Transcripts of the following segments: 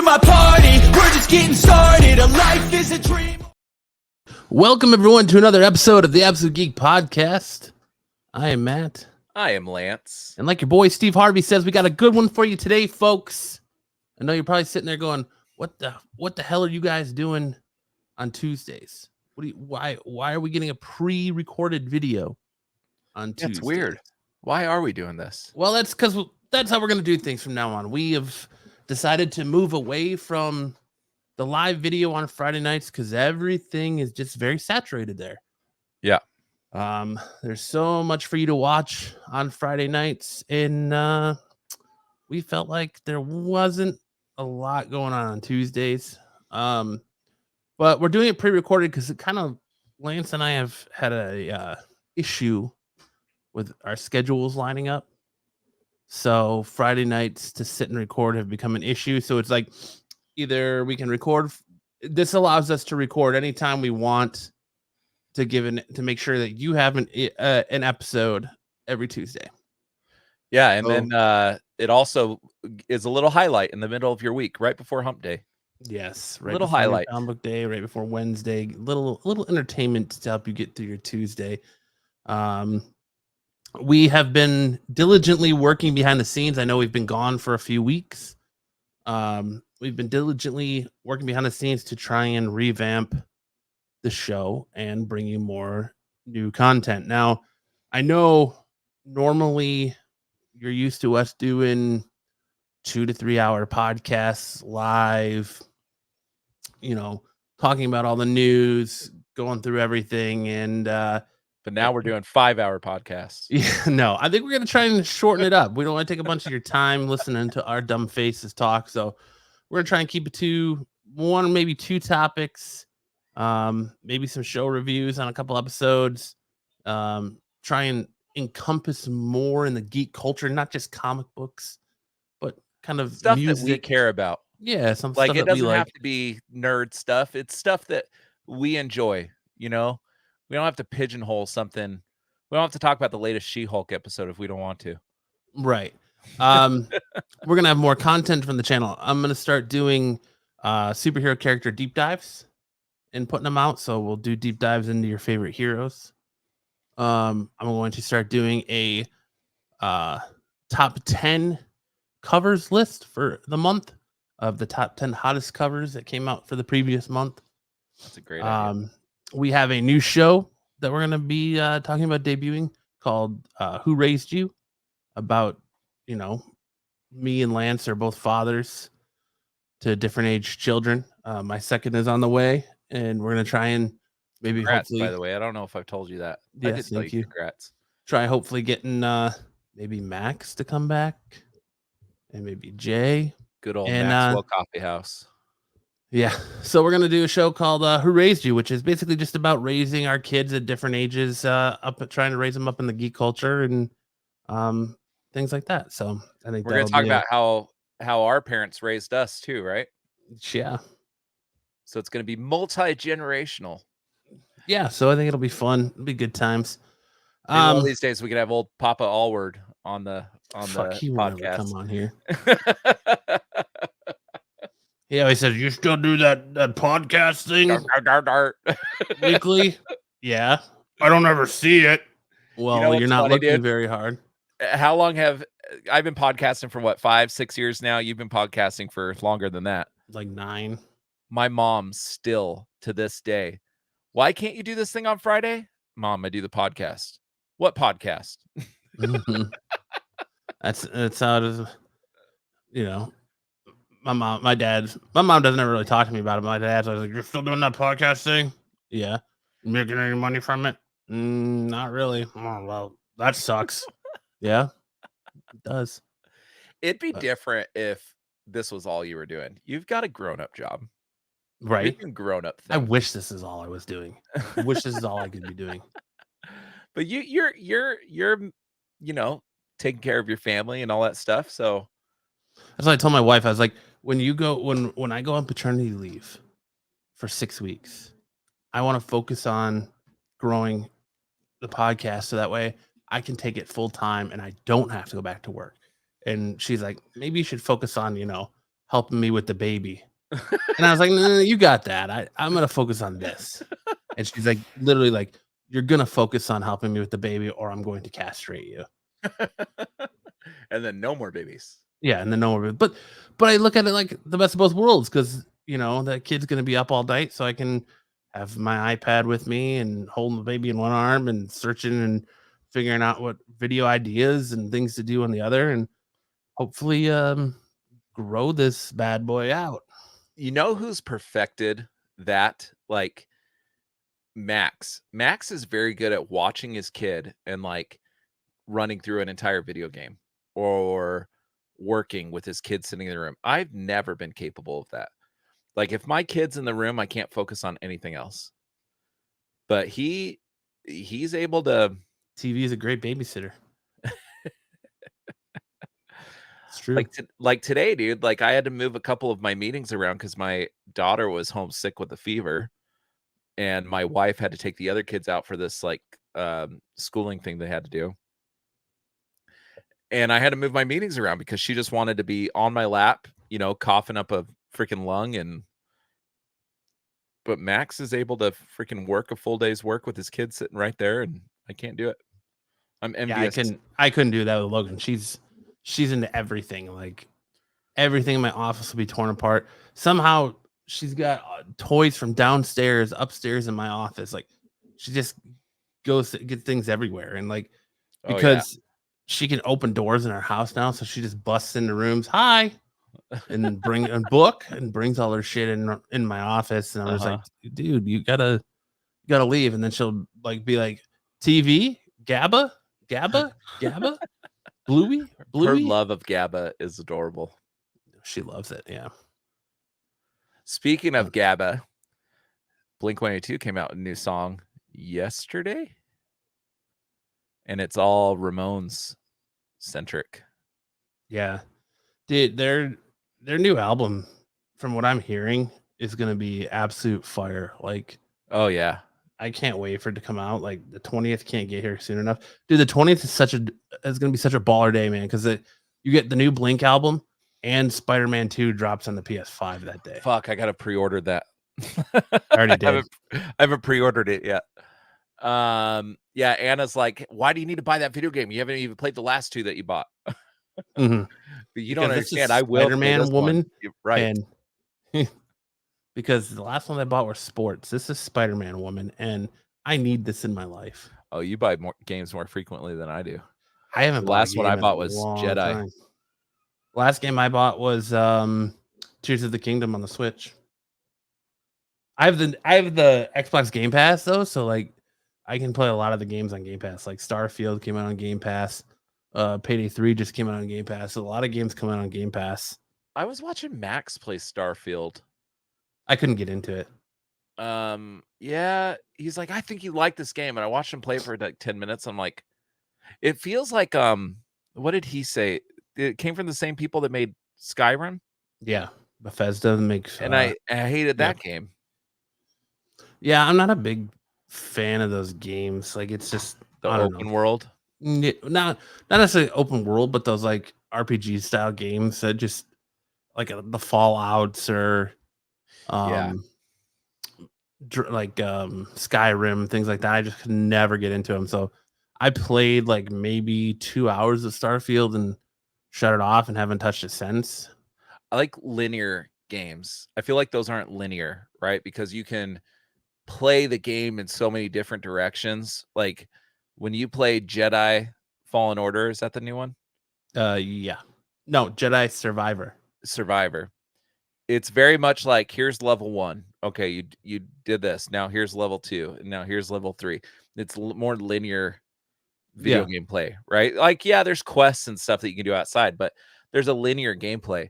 my party. We're just getting started. A life is a dream. Welcome, everyone, to another episode of the Absolute Geek Podcast. I am Matt. I am Lance. And like your boy Steve Harvey says, we got a good one for you today, folks. I know you're probably sitting there going, what the hell are you guys doing on Tuesdays? Why are we getting a pre-recorded video on Tuesdays? That's weird. Why are we doing this? Well, that's because that's how we're going to do things from now on. We have decided to move away from the live video on Friday nights because everything is just very saturated there. Yeah. There's so much for you to watch on Friday nights, and we felt like there wasn't a lot going on Tuesdays. But we're doing it pre-recorded because it kind of Lance and I have had a issue with our schedules lining up. So Friday nights to sit and record have become an issue. So it's like either we can record. This allows us to record anytime we want to make sure that you have an episode every Tuesday. Yeah, and then it also is a little highlight in the middle of your week, right before Hump Day. Yes, right. Little highlight. Comic Book Day, right before Wednesday. Little entertainment to help you get through your Tuesday. We have been diligently working behind the scenes. I know we've been gone for a few weeks. We've been diligently working behind the scenes to try and revamp the show and bring you more new content. Now, I know normally you're used to us doing 2 to 3 hour podcasts live, talking about all the news, going through everything. And, but now we're doing 5-hour podcasts. Yeah, no, I think we're going to try and shorten it up. We don't want to take a bunch of your time listening to our dumb faces talk. So we're going to try and keep it to one, maybe 2 topics, maybe some show reviews on a couple episodes, try and encompass more in the geek culture, not just comic books, but kind of stuff music that we care about. Yeah, some like stuff it that doesn't we have like. to be nerd stuff. It's stuff that we enjoy. We don't have to pigeonhole something. We don't have to talk about the latest She-Hulk episode if we don't want to. Right. We're gonna have more content from the channel. I'm gonna start doing superhero character deep dives and putting them out. So we'll do deep dives into your favorite heroes. I'm going to start doing a top 10 covers list for the month of the top 10 hottest covers that came out for the previous month. That's a great idea. We have a new show that we're going to be talking about debuting called Who Raised You? About, me and Lance are both fathers to different age children. My second is on the way, and we're going to try and maybe congrats, hopefully, by the way. I don't know if I've told you that. Yes, I did tell you. Congrats. Try hopefully getting maybe Max to come back and maybe Jay. Good old Maxwell Coffee House. Yeah. So we're going to do a show called Who Raised You, which is basically just about raising our kids at different ages, trying to raise them up in the geek culture and things like that. So I think we're going to talk about how our parents raised us too, right? Yeah. So it's going to be multi-generational. Yeah. So I think it'll be fun. It'll be good times. One of these days we could have old Papa Allward on the podcast. Come on here. Yeah, he says, you still do that podcast thing weekly? Yeah. I don't ever see it. Well, you're not looking very hard. How long have I've been podcasting for 5-6 years now? You've been podcasting for longer than that. Like 9. My mom still to this day. Why can't you do this thing on Friday? Mom, I do the podcast. What podcast? Mm-hmm. That's how it is. My mom doesn't ever really talk to me about it. My dad's always like, you're still doing that podcast thing? Yeah. You making any money from it? Not really. Oh, well, that sucks. Yeah, it does. It'd be different if this was all you were doing. You've got a grown-up job. Right. You're grown up things. I wish this is all I was doing. I wish this is all I could be doing. But you're taking care of your family and all that stuff. So that's what I told my wife. I was like, when I go on paternity leave for 6 weeks, I want to focus on growing the podcast so that way I can take it full time and I don't have to go back to work. And she's like, maybe you should focus on, helping me with the baby. And I was like, no, you got that. I'm gonna focus on this. And she's like, literally, like, you're gonna focus on helping me with the baby, or I'm going to castrate you. And then no more babies. Yeah, and then no more. But I look at it like the best of both worlds because that kid's gonna be up all night, so I can have my iPad with me and holding the baby in one arm and searching and figuring out what video ideas and things to do on the other, and hopefully grow this bad boy out. You know who's perfected that? Like Max. Max is very good at watching his kid and like running through an entire video game or working with his kid sitting in the room. I've never been capable of that. Like if my kid's in the room, I can't focus on anything else. But he's able to. TV is a great babysitter. It's true. Like today, dude, like I had to move a couple of my meetings around because my daughter was homesick with a fever. And my wife had to take the other kids out for this like schooling thing they had to do. And I had to move my meetings around because she just wanted to be on my lap, coughing up a freaking lung. But Max is able to freaking work a full day's work with his kids sitting right there, and I can't do it. I'm envious. Yeah, I couldn't do that with Logan. She's into everything. Like everything in my office will be torn apart. Somehow she's got toys from downstairs, upstairs in my office. Like she just goes to get things everywhere, and like because she can open doors in our house now, so she just busts into rooms. Hi. And bring a book and brings all her shit in my office, and I'm just like, dude, you gotta leave. And then she'll like be like, TV, GABA, Bluey. Her love of GABA is adorable. She loves it. Yeah. Speaking of GABA, Blink-182 came out with a new song yesterday, and it's all Ramones centric. Yeah, dude, their new album, from what I'm hearing, is gonna be absolute fire. Like, oh yeah, I can't wait for it to come out. Like the 20th can't get here soon enough, dude. The 20th is gonna be such a baller day, man, because you get the new Blink album and Spiderman 2 drops on the PS5 that day. Fuck, I gotta pre-order that. I already did. I haven't pre-ordered it yet. Yeah, Anna's like, why do you need to buy that video game? You haven't even played the last two that you bought. Mm-hmm. But you don't understand. I will. Spider-Man woman, right? And because the last one I bought was sports. This is Spider-Man woman, and I need this in my life. Oh, you buy more games more frequently than I do. I haven't. The last one I bought was Jedi. Time. Last game I bought was Tears of the Kingdom on the Switch. I have the Xbox Game Pass though, so like I can play a lot of the games on Game Pass. Like Starfield came out on Game Pass. Payday 3 just came out on Game Pass. So a lot of games come out on Game Pass. I was watching Max play Starfield. I couldn't get into it. Yeah, he's like, I think you like this game, and I watched him play for like 10 minutes. I'm like, it feels like what did he say? It came from the same people that made Skyrim. Yeah, Bethesda makes, and I hated that game. Yeah, I'm not a big fan of those games. Like it's just the open world. Not necessarily open world, but those like RPG style games that just like the Fallouts or like Skyrim, things like that. I just could never get into them. So I played like maybe 2 hours of Starfield and shut it off and haven't touched it since. I like linear games. I feel like those aren't linear, right? Because you can play the game in so many different directions. Like when you play Jedi Fallen Order, is that the new one? Yeah. No, Jedi Survivor. It's very much like, here's level 1. Okay, you did this. Now here's level 2. And now here's level 3. It's more linear video gameplay, right? Like, yeah, there's quests and stuff that you can do outside, but there's a linear gameplay.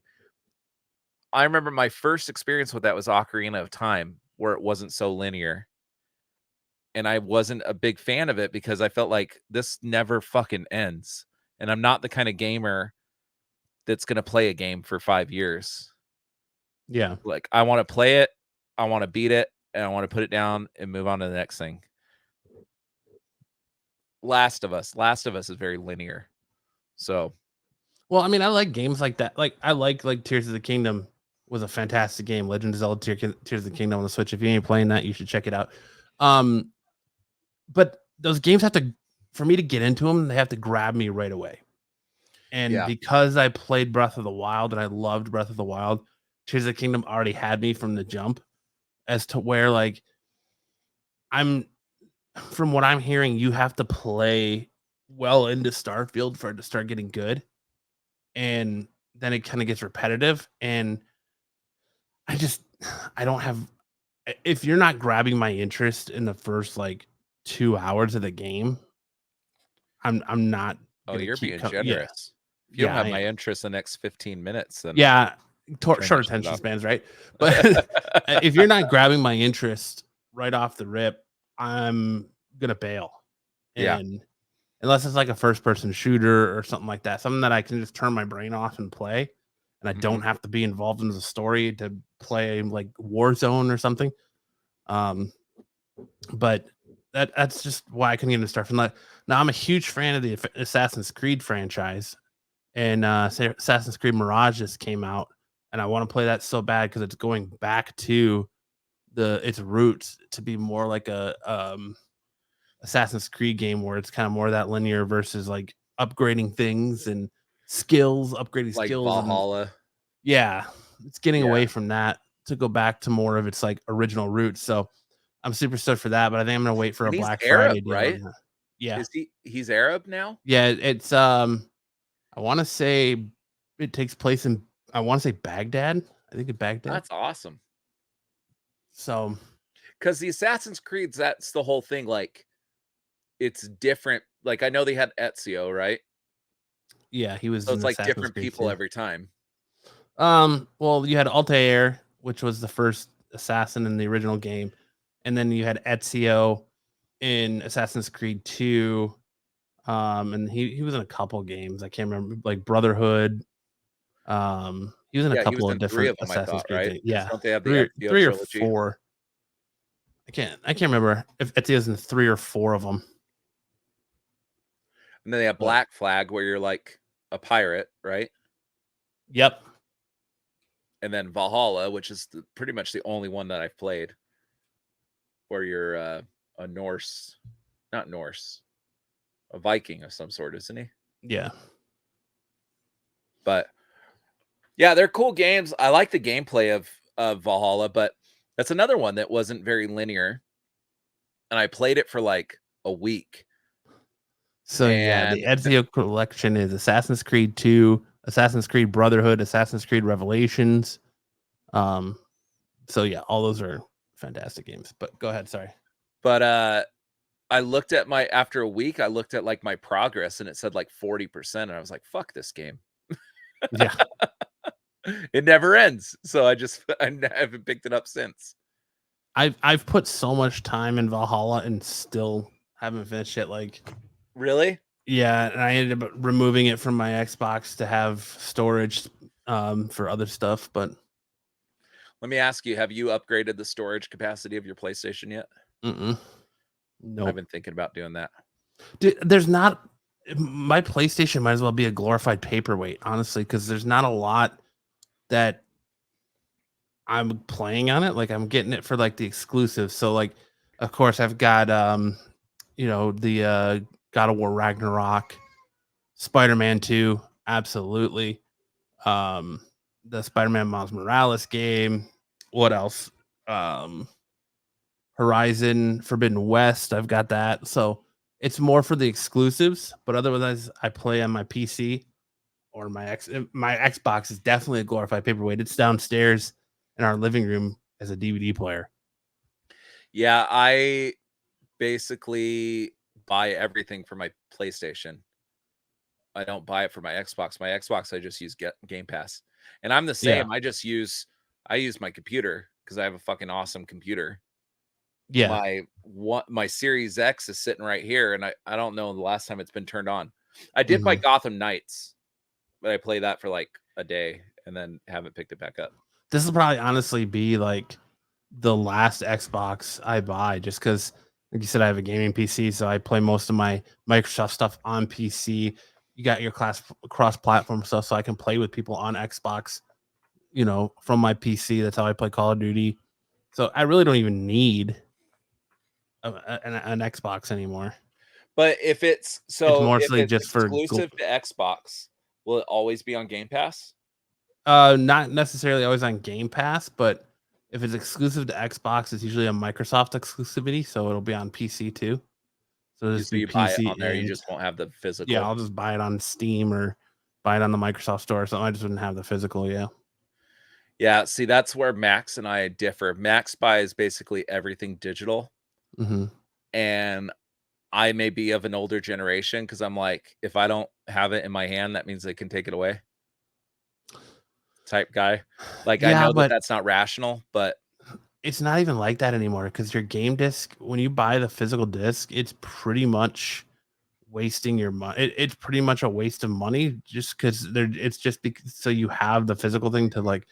I remember my first experience with that was Ocarina of Time, where it wasn't so linear. And I wasn't a big fan of it because I felt like this never fucking ends. And I'm not the kind of gamer that's going to play a game for 5 years. Yeah. Like, I want to play it, I want to beat it, and I want to put it down and move on to the next thing. Last of Us is very linear. So Well, I mean, I like games like that. Like I like Tears of the Kingdom was a fantastic game. Legend of Zelda Tears of the Kingdom on the Switch. If you ain't playing that, you should check it out. Um, but those games have to, for me to get into them, they have to grab me right away. And because I played Breath of the Wild and I loved Breath of the Wild, Tears of the Kingdom already had me from the jump, as to where like from what I'm hearing, you have to play well into Starfield for it to start getting good. And then it kind of gets repetitive. And I don't have, if you're not grabbing my interest in the first like 2 hours of the game, I'm not. Oh, you're being Yeah. generous. If you don't have my interest in the next 15 minutes, then short attention spans, right? But if you're not grabbing my interest right off the rip, I'm gonna bail. And unless it's like a first person shooter or something like that, something that I can just turn my brain off and play, and I don't have to be involved in the story to play like Warzone or something. But that's just why I couldn't get into Starfield. Now I'm a huge fan of the Assassin's Creed franchise, and Assassin's Creed Mirage just came out, and I want to play that so bad because it's going back to its roots to be more like a Assassin's Creed game where it's kind of more that linear versus like upgrading things and skills, upgrading like skills. Valhalla. It's getting away from that to go back to more of its like original roots. So I'm super stoked for that, but I think I'm gonna wait for a Black Friday deal, right? Yeah. Is he's Arab now? Yeah, it's I want to say it takes place in Baghdad. I think it's Baghdad. That's awesome. So, because the Assassin's Creeds, that's the whole thing. Like, it's different. Like, I know they had Ezio, right? Yeah, he was. So it's like different people every time. Well, you had Altair, which was the first assassin in the original game, and then you had Ezio in Assassin's Creed 2. And he was in a couple games. I can't remember, like Brotherhood. He was in a couple of different Assassin's Creed games. Yeah, don't they have the three or four? I can't remember if Ezio's in 3 or 4 of them. And then they have Black Flag, where you're like a pirate, right? Yep. And then Valhalla, which is pretty much the only one that I've played, where you're a Norse, not Norse, a Viking of some sort, isn't he? Yeah. But yeah, they're cool games. I like the gameplay of Valhalla, but that's another one that wasn't very linear. And I played it for like a week. So the Ezio collection is Assassin's Creed 2, Assassin's Creed Brotherhood, Assassin's Creed Revelations. So yeah, all those are fantastic games. But go ahead, sorry. But I looked at after a week, I looked at like my progress and it said like 40%. And I was like, fuck this game. Yeah. It never ends. So I haven't picked it up since. I've put so much time in Valhalla and still haven't finished it. Like, really? Yeah, and I ended up removing it from my Xbox to have storage for other stuff. But let me ask you, have you upgraded the storage capacity of your PlayStation yet? No. I've been thinking about doing that. Dude, my PlayStation might as well be a glorified paperweight, honestly, because there's not a lot that I'm playing on it. Like, I'm getting it for like the exclusives. So like, of course I've got the God of War Ragnarok, Spider-Man 2, absolutely. The Spider-Man Miles Morales game. What else? Horizon Forbidden West, I've got that. So it's more for the exclusives, but otherwise I play on my PC or my Xbox is definitely a glorified paperweight. It's downstairs in our living room as a DVD player. Yeah, I basically buy everything for my PlayStation. I don't buy it for my Xbox. My Xbox, I just use Game Pass. And I'm the same. Yeah. I use my computer because I have a fucking awesome computer. Yeah. My Series X is sitting right here, and I don't know the last time it's been turned on. I did play Gotham Knights, but I played that for like a day and then haven't picked it back up. This will probably honestly be like the last Xbox I buy, just because, like you said, I have a gaming PC, so I play most of my Microsoft stuff on PC. you got your cross-platform stuff, so I can play with people on Xbox, from my PC. That's how I play Call of Duty. So I really don't even need an Xbox anymore. But if it's mostly just for exclusive to Xbox, will it always be on Game Pass? Not necessarily always on Game Pass, but if it's exclusive to Xbox, it's usually a Microsoft exclusivity, so it'll be on PC too. So just You buy it on there, you just won't have the physical. Yeah, I'll just buy it on Steam or buy it on the Microsoft Store or something. I just wouldn't have the physical. Yeah. Yeah, see, that's where Max and I differ. Max buys basically everything digital, and I may be of an older generation because I'm like, if I don't have it in my hand, that means they can take it away. Type guy. Like, I know that that's not rational, but it's not even like that anymore because your game disc, when you buy the physical disc, it's pretty much wasting your money. It's pretty much a waste of money just because it's just because so you have the physical thing to like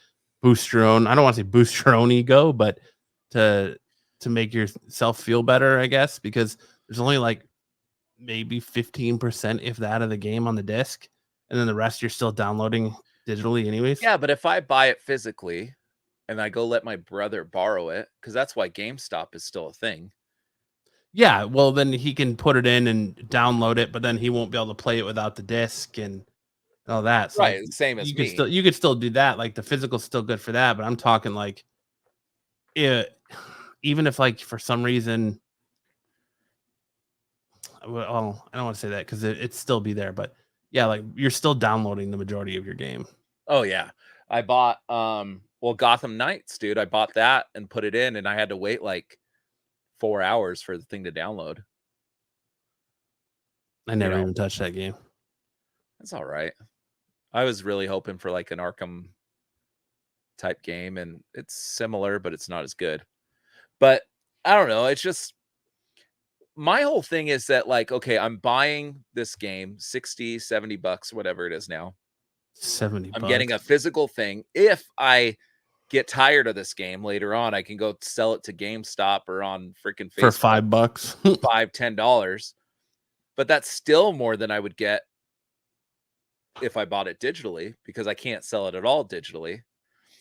boost your own. I don't want to say boost your own ego, but to make yourself feel better, I guess, because there's only like maybe 15%, if that, of the game on the disc, and then the rest you're still downloading digitally anyways. Yeah, but if I buy it physically and I go let my brother borrow it, because that's why GameStop is still a thing. Yeah, well, then he can put it in and download it, but then he won't be able to play it without the disc and all that. So right, same as me. You could still do that. Like the physical's still good for that, but I'm talking like, even if like for some reason, well, I don't want to say that because it'd still be there, but yeah, like you're still downloading the majority of your game. Oh yeah, I bought Gotham Knights, dude. I bought that and put it in, and I had to wait like 4 hours for the thing to download. I never even touched that game. That's all right. I was really hoping for like an Arkham type game, and it's similar, but it's not as good. But I don't know. It's just my whole thing is that like, okay, I'm buying this game, 60, 70 bucks, whatever it is now. 70 I'm getting a physical thing. If I get tired of this game later on, I can go sell it to GameStop or on freaking Facebook for $5, $10. But that's still more than I would get if I bought it digitally, because I can't sell it at all digitally.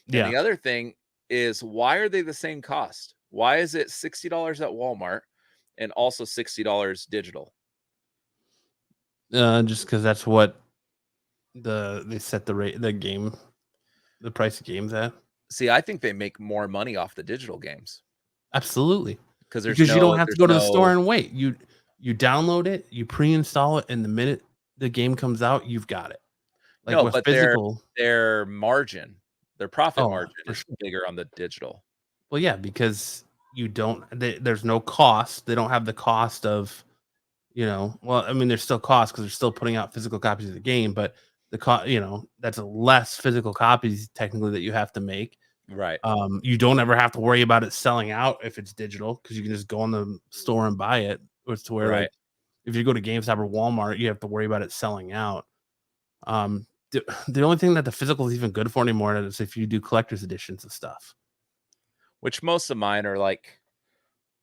Yeah. And the other thing is, why are they the same cost? Why is it $60 at Walmart and also $60 digital? Just because that's what they set the price of games at. See, I think they make more money off the digital games. Absolutely. Because you don't have to go to the store and wait. You download it, you pre-install it, and the minute the game comes out, you've got it. Like with physical, their margin, their profit margin is bigger on the digital. Well, yeah, because there's no cost. They don't have the cost of, well, I mean, there's still cost because they're still putting out physical copies of the game, but the cost, that's less physical copies technically that you have to make. Right. You don't ever have to worry about it selling out if it's digital because you can just go in the store and buy it. It's to where like if you go to GameStop or Walmart, you have to worry about it selling out. The only thing that the physical is even good for anymore is if you do collector's editions of stuff. Which most of mine are like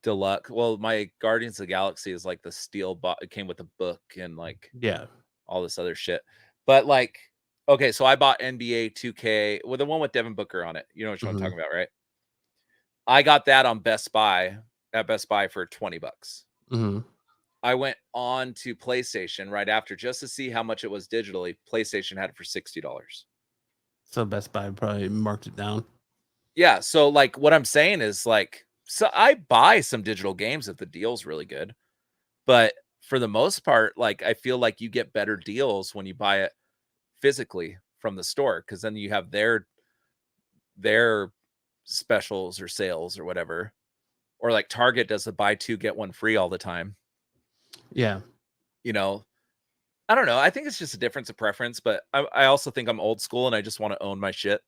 deluxe. Well, my Guardians of the Galaxy is like the steel it came with a book and like all this other shit. But like, okay, so I bought NBA 2K with the one with Devin Booker on it. You know what I'm talking about, right? I got that on Best Buy for $20. I went on to PlayStation right after just to see how much it was digitally. PlayStation had it for $60. So Best Buy probably marked it down. Yeah. So like what I'm saying is like, so I buy some digital games if the deal's really good. But for the most part, like I feel like you get better deals when you buy it physically from the store, because then you have their specials or sales or whatever. Or like Target does the buy two, get one free all the time. Yeah. I don't know. I think it's just a difference of preference, but I also think I'm old school and I just want to own my shit.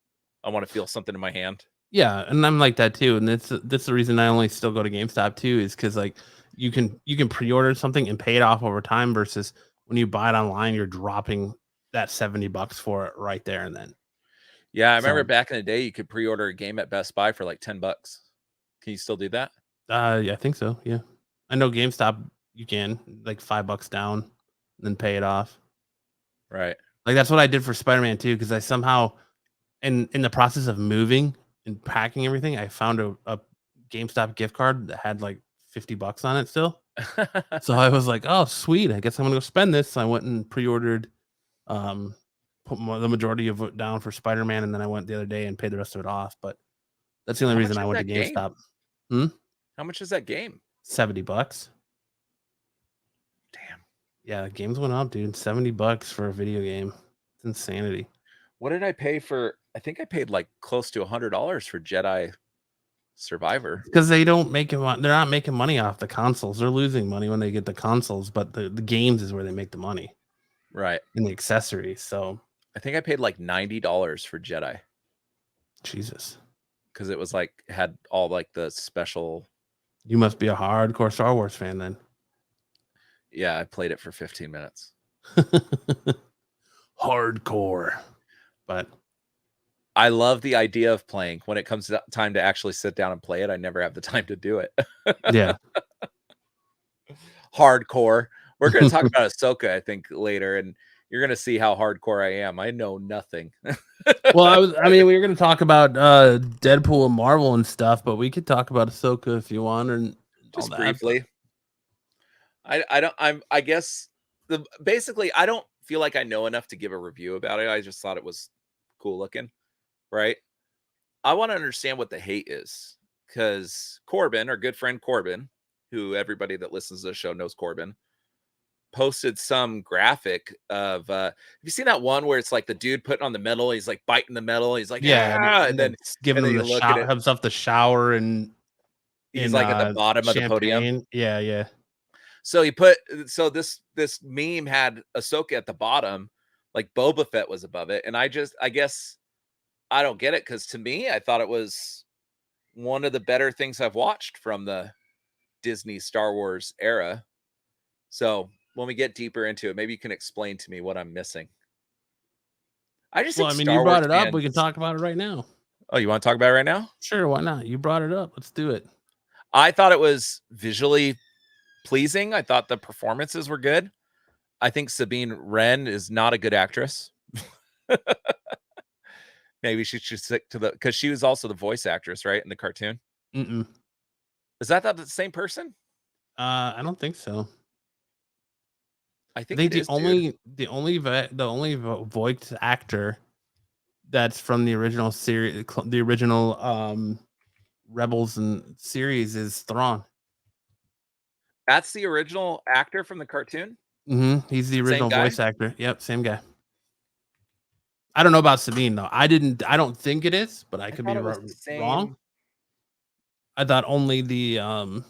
I want to feel something in my hand. Yeah, and I'm like that too. And that's the reason I only still go to GameStop too, is because like you can pre-order something and pay it off over time versus when you buy it online, you're dropping that $70 for it right there and then. Yeah, I remember back in the day you could pre-order a game at Best Buy for like $10. Can you still do that? Yeah, I think so. Yeah. I know GameStop you can like $5 down and then pay it off. Right. Like that's what I did for Spider-Man 2 because I somehow in the process of moving and packing everything, I found a GameStop gift card that had like $50 on it still. So I was like, "Oh, sweet! I guess I'm gonna go spend this." So I went and pre-ordered, put the majority of it down for Spider-Man, and then I went the other day and paid the rest of it off. But that's the only How reason much I is went to that game? GameStop. How much is that game? $70. Damn. Yeah, games went up, dude. $70 for a video game. It's insanity. What did I pay for? I think I paid like close to $100 for Jedi Survivor. Because they don't make it. They're not making money off the consoles. They're losing money when they get the consoles, but the games is where they make the money Right. and the accessories. So I think I paid like $90 for Jedi Jesus, because it was like had all like the special. you must be a hardcore Star Wars fan then. Yeah, I played it for 15 minutes. Hardcore, but I love the idea of playing. When it comes to time to actually sit down and play it, I never have the time to do it. yeah. Hardcore. We're going to talk about Ahsoka, I think, later, and you're going to see how hardcore I am. I know nothing. Well, we were going to talk about Deadpool and Marvel and stuff, but we could talk about Ahsoka if you want, and just all that, briefly. I guess basically I don't feel like I know enough to give a review about it. I just thought it was cool looking, right? I want to understand what the hate is, because Corbin, our good friend Corbin, who everybody that listens to the show knows Corbin, posted some graphic of have you seen that one where it's like the dude putting on the metal, he's like biting the metal, he's like, yeah, and then giving and then him you the look at it, himself the shower, and he's like at the bottom of the podium. Yeah. So this meme had Ahsoka at the bottom, like Boba Fett was above it, and I guess I don't get it, because to me I thought it was one of the better things I've watched from the Disney Star Wars era. So when we get deeper into it, maybe you can explain to me what I'm missing. I just think you brought it up. We can talk about it right now. Oh, you want to talk about it right now? Sure, why not? You brought it up. Let's do it. I thought it was visually pleasing. I thought the performances were good. I think Sabine Wren is not a good actress. Maybe she should stick to because she was also the voice actress, right, in the cartoon. Mm-mm. Is that the same person? I don't think so. I think the only voiced actor that's from the original series, the original Rebels and series, is Thrawn. That's the original actor from the cartoon? Mm-hmm. He's the original voice actor. Yep, same guy. I don't know about Sabine though. I don't think it is, but I could be wrong. I thought only the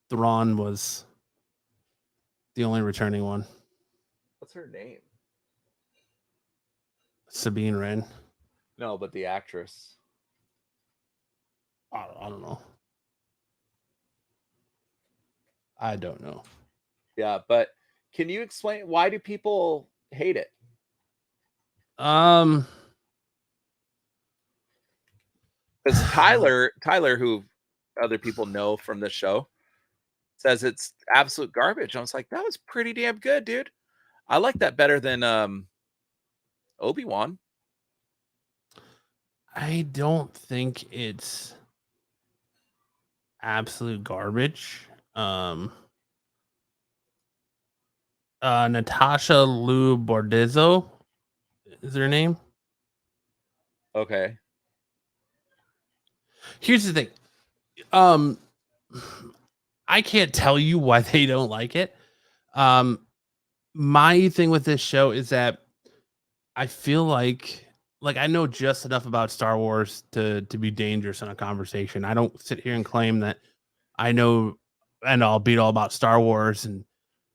Thrawn was the only returning one. What's her name? Sabine Wren. No, but the actress. I don't know. I don't know. Yeah, but can you explain why do people hate it? Because Tyler, who other people know from the show, says it's absolute garbage. I was like, that was pretty damn good, dude. I like that better than Obi-Wan. I don't think it's absolute garbage. Natasha Liu Bordizzo is her name. Okay. Here's the thing. I can't tell you why they don't like it. My thing with this show is that I feel like I know just enough about Star Wars to be dangerous in a conversation. I don't sit here and claim that I know and I'll beat all about Star Wars, and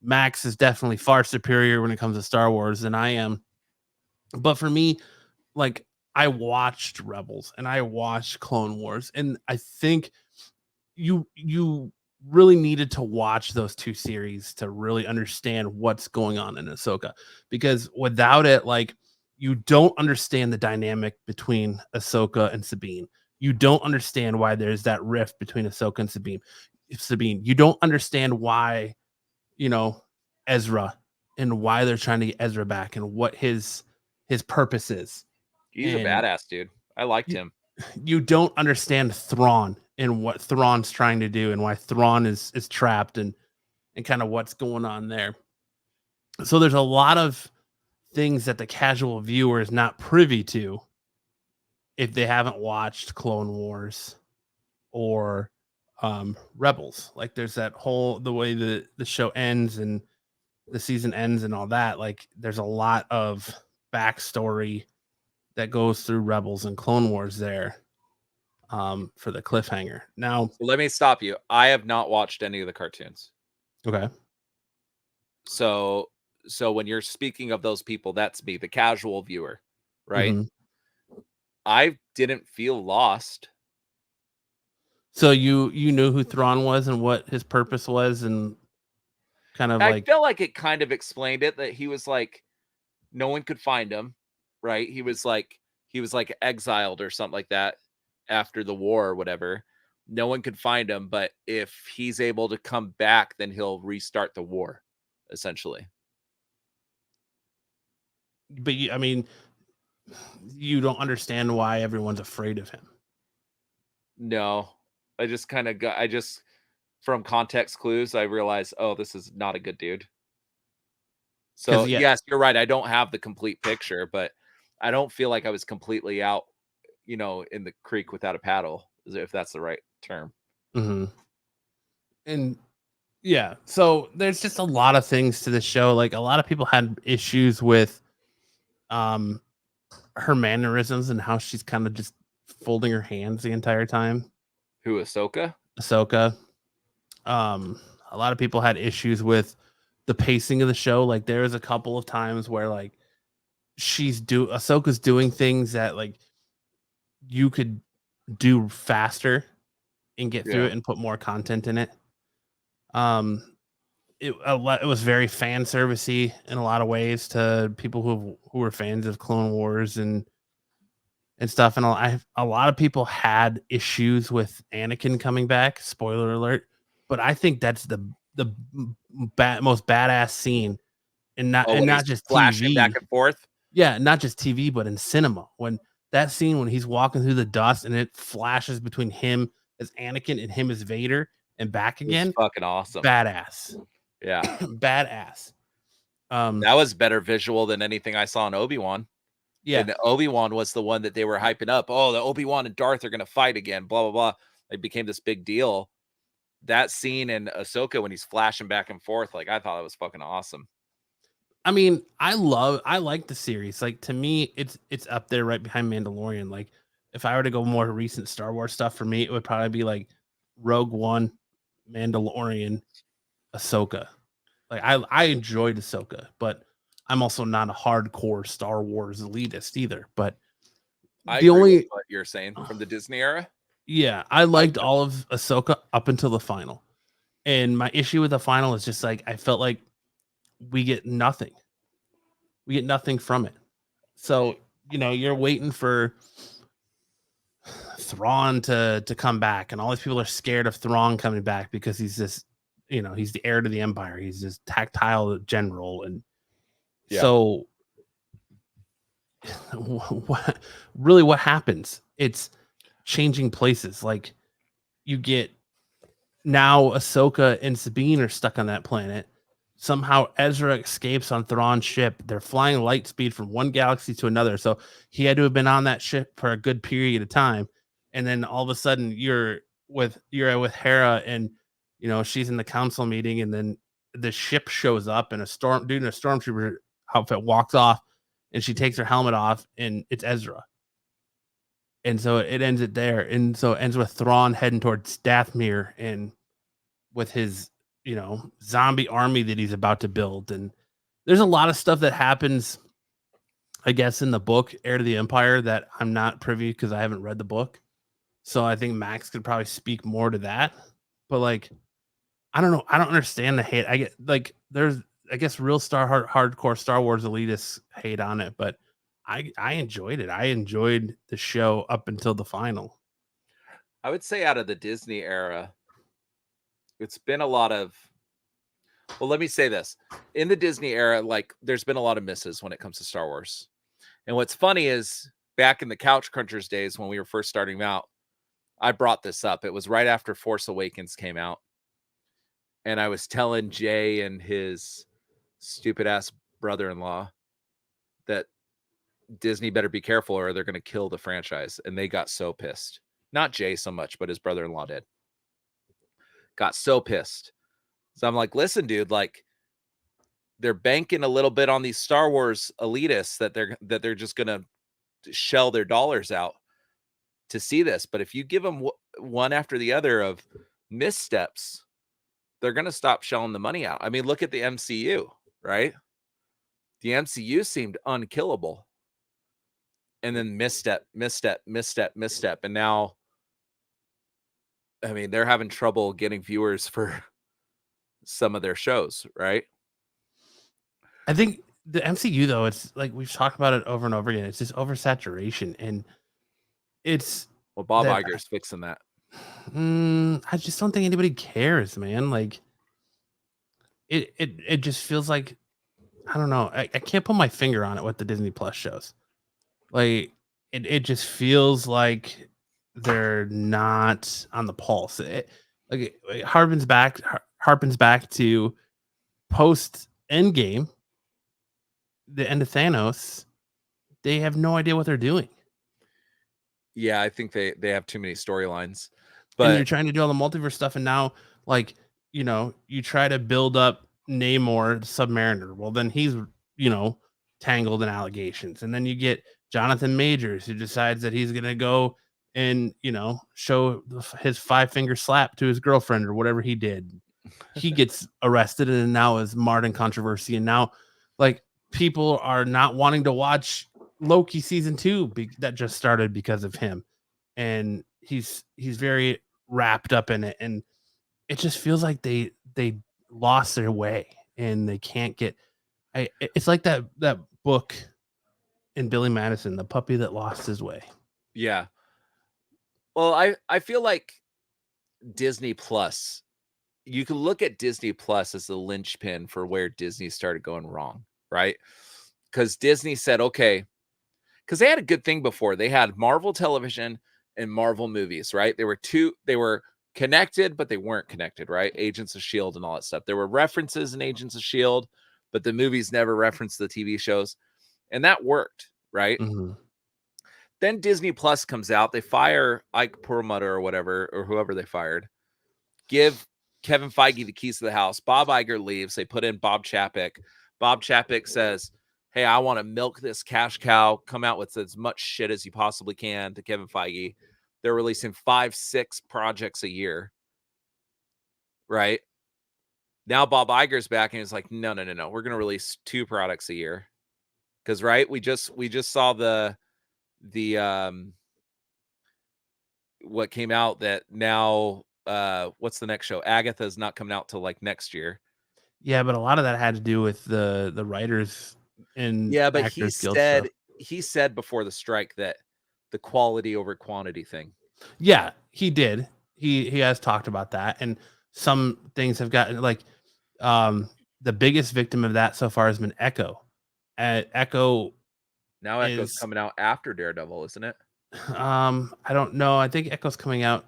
Max is definitely far superior when it comes to Star Wars than I am. But for me, like, I watched Rebels and I watched Clone Wars, and I think you really needed to watch those two series to really understand what's going on in Ahsoka, because without it, like, you don't understand the dynamic between Ahsoka and Sabine. You don't understand why there's that rift between Ahsoka and Sabine. You don't understand why, Ezra and why they're trying to get Ezra back and what his purpose is. He's a badass dude. I liked him. You don't understand Thrawn and what Thrawn's trying to do and why Thrawn is trapped and kind of what's going on there. So there's a lot of things that the casual viewer is not privy to if they haven't watched Clone Wars or Rebels. Like there's that whole the way the show ends and the season ends and all that. Like there's a lot of backstory that goes through Rebels and Clone Wars there for the cliffhanger. Now, let me stop you. I have not watched any of the cartoons. Okay. So when you're speaking of those people, that's me, the casual viewer, right? Mm-hmm. I didn't feel lost. So you knew who Thrawn was and what his purpose was, and kind of I feel like it kind of explained it, that he was like, no one could find him, right? He was like exiled or something like that after the war or whatever. No one could find him, but if he's able to come back, then he'll restart the war, essentially. But I mean, you don't understand why everyone's afraid of him. No, I just from context clues, I realized, oh, this is not a good dude. So yes, you're right. I don't have the complete picture, but I don't feel like I was completely out, in the creek without a paddle, if that's the right term. Mm-hmm. And yeah, so there's just a lot of things to this show. Like a lot of people had issues with her mannerisms and how she's kind of just folding her hands the entire time. Who, Ahsoka? Ahsoka. A lot of people had issues with the pacing of the show. Like there was a couple of times where like Ahsoka's doing things that like you could do faster and get through it and put more content in it. It was very fan servicey in a lot of ways to people who were fans of Clone Wars and stuff. And a lot of people had issues with Anakin coming back. Spoiler alert! But I think that's the most badass scene, and not just flashing TV. back and forth. Yeah, not just TV, but in cinema. When that scene when he's walking through the dust and it flashes between him as Anakin and him as Vader and back again, it's fucking awesome. Badass. Yeah, badass. That was better visual than anything I saw in Obi-Wan. Yeah, and Obi-Wan was the one that they were hyping up. Oh, the Obi-Wan and Darth are going to fight again. Blah blah blah. It became this big deal. That scene in Ahsoka when he's flashing back and forth, like I thought it was fucking awesome. I mean, I like the series. Like to me, it's up there right behind Mandalorian. Like if I were to go more recent Star Wars stuff, for me, it would probably be like Rogue One, Mandalorian, Ahsoka. Like I enjoyed Ahsoka, but I'm also not a hardcore Star Wars elitist either. But I agree with what you're saying from the Disney era. Yeah, I liked all of Ahsoka up until the final. And my issue with the final is just like I felt like we get nothing. We get nothing from it. So, you're waiting for Thrawn to come back, and all these people are scared of Thrawn coming back because he's this, he's the heir to the Empire. He's this tactile general. And so what happens? It's changing places. Like you get now Ahsoka and Sabine are stuck on that planet. Somehow Ezra escapes on Thrawn's ship. They're flying light speed from one galaxy to another. So he had to have been on that ship for a good period of time. And then all of a sudden you're with Hera and she's in the council meeting, and then the ship shows up and a stormtrooper outfit walks off, and she takes her helmet off and it's Ezra. And so it ends it there. And so it ends with Thrawn heading towards Dathomir and with his zombie army that he's about to build. And there's a lot of stuff that happens, I guess, in the book Heir to the Empire that I'm not privy because I haven't read the book. So I think Max could probably speak more to that. But like, I don't know. I don't understand the hate. I get like there's, I guess, real hardcore Star Wars elitists hate on it, but I enjoyed it. I enjoyed the show up until the final. I would say out of the Disney era, it's been a lot of Well, let me say this. In the Disney era, like there's been a lot of misses when it comes to Star Wars. And what's funny is back in the Couch Crunchers days when we were first starting out, I brought this up. It was right after Force Awakens came out. And I was telling Jay and his stupid ass brother-in-law that Disney better be careful or they're going to kill the franchise. And they got so pissed. Not Jay so much, but his brother-in-law did. Got so pissed. So I'm like, listen, dude, like they're banking a little bit on these Star Wars elitists that they're just going to shell their dollars out to see this. But if you give them one after the other of missteps, they're going to stop shelling the money out. I mean, look at the MCU, right? The MCU seemed unkillable. And then misstep. And now, I mean, they're having trouble getting viewers for some of their shows, right? I think the MCU, though, it's like we've talked about it over and over again. It's just oversaturation. And it's... Well, Bob Iger's fixing that. I just don't think anybody cares, man. Like, it just feels like, I don't know. I can't put my finger on it with the Disney Plus shows. Like, it just feels like they're not on the pulse. It harpens back to post Endgame, the end of Thanos. They have no idea what they're doing. Yeah, I think they have too many storylines. But and you're trying to do all the multiverse stuff, and now, like, you know, you try to build up Namor, Submariner. Well, then he's, you know, tangled in allegations, and then you get Jonathan Majors, who decides that he's gonna go and, you know, show his 5-finger slap to his girlfriend or whatever he did. He gets arrested, and now is marred in controversy. And now, like, people are not wanting to watch Loki season 2 that just started because of him, and he's very wrapped up in it, and it just feels like they lost their way and they can't get. It's like that book in Billy Madison, The Puppy That Lost His Way. Yeah. Well, I feel like Disney Plus, you can look at Disney Plus as the linchpin for where Disney started going wrong, right? Because Disney said, okay, because they had a good thing before. They had Marvel Television and Marvel movies, right? They were connected, but they weren't connected, right? Agents of S.H.I.E.L.D. and all that stuff. There were references in Agents of S.H.I.E.L.D., but the movies never referenced the TV shows. And that worked, right? Mm-hmm. Then Disney Plus comes out. They fire Ike Perlmutter or whatever, or whoever they fired. Give Kevin Feige the keys to the house. Bob Iger leaves. They put in Bob Chapek. Bob Chapek says, hey, I want to milk this cash cow. Come out with as much shit as you possibly can to Kevin Feige. They're releasing 5-6 projects a year. Right? Now Bob Iger's back and he's like, no. We're going to release 2 products a year. Because, right, we just saw the what came out that now what's the next show? Agatha's not coming out till like next year. Yeah, but a lot of that had to do with the writers and but he said before the strike that the quality over quantity thing. Yeah, he did. He has talked about that, and some things have gotten like the biggest victim of that so far has been Echo. Echo's coming out after Daredevil, isn't it? I don't know. I think Echo's coming out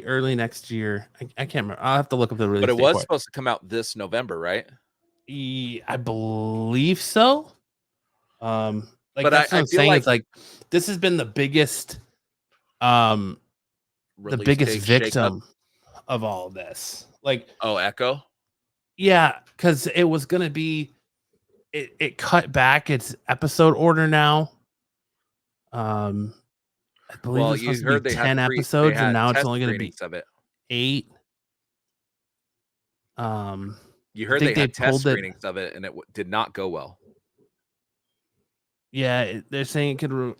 early next year. I can't remember. I'll have to look up the release. But it was supposed to come out this November, right? I believe so. Like, but that's what I'm saying. It's like this has been the biggest victim of all of this. Like, Echo? Yeah, because it was gonna be it cut back its episode order now. I believe it's supposed to be 10 episodes, and now it's only going to be 8. You heard they had test screenings of it, and it did not go well. Yeah, they're saying it could.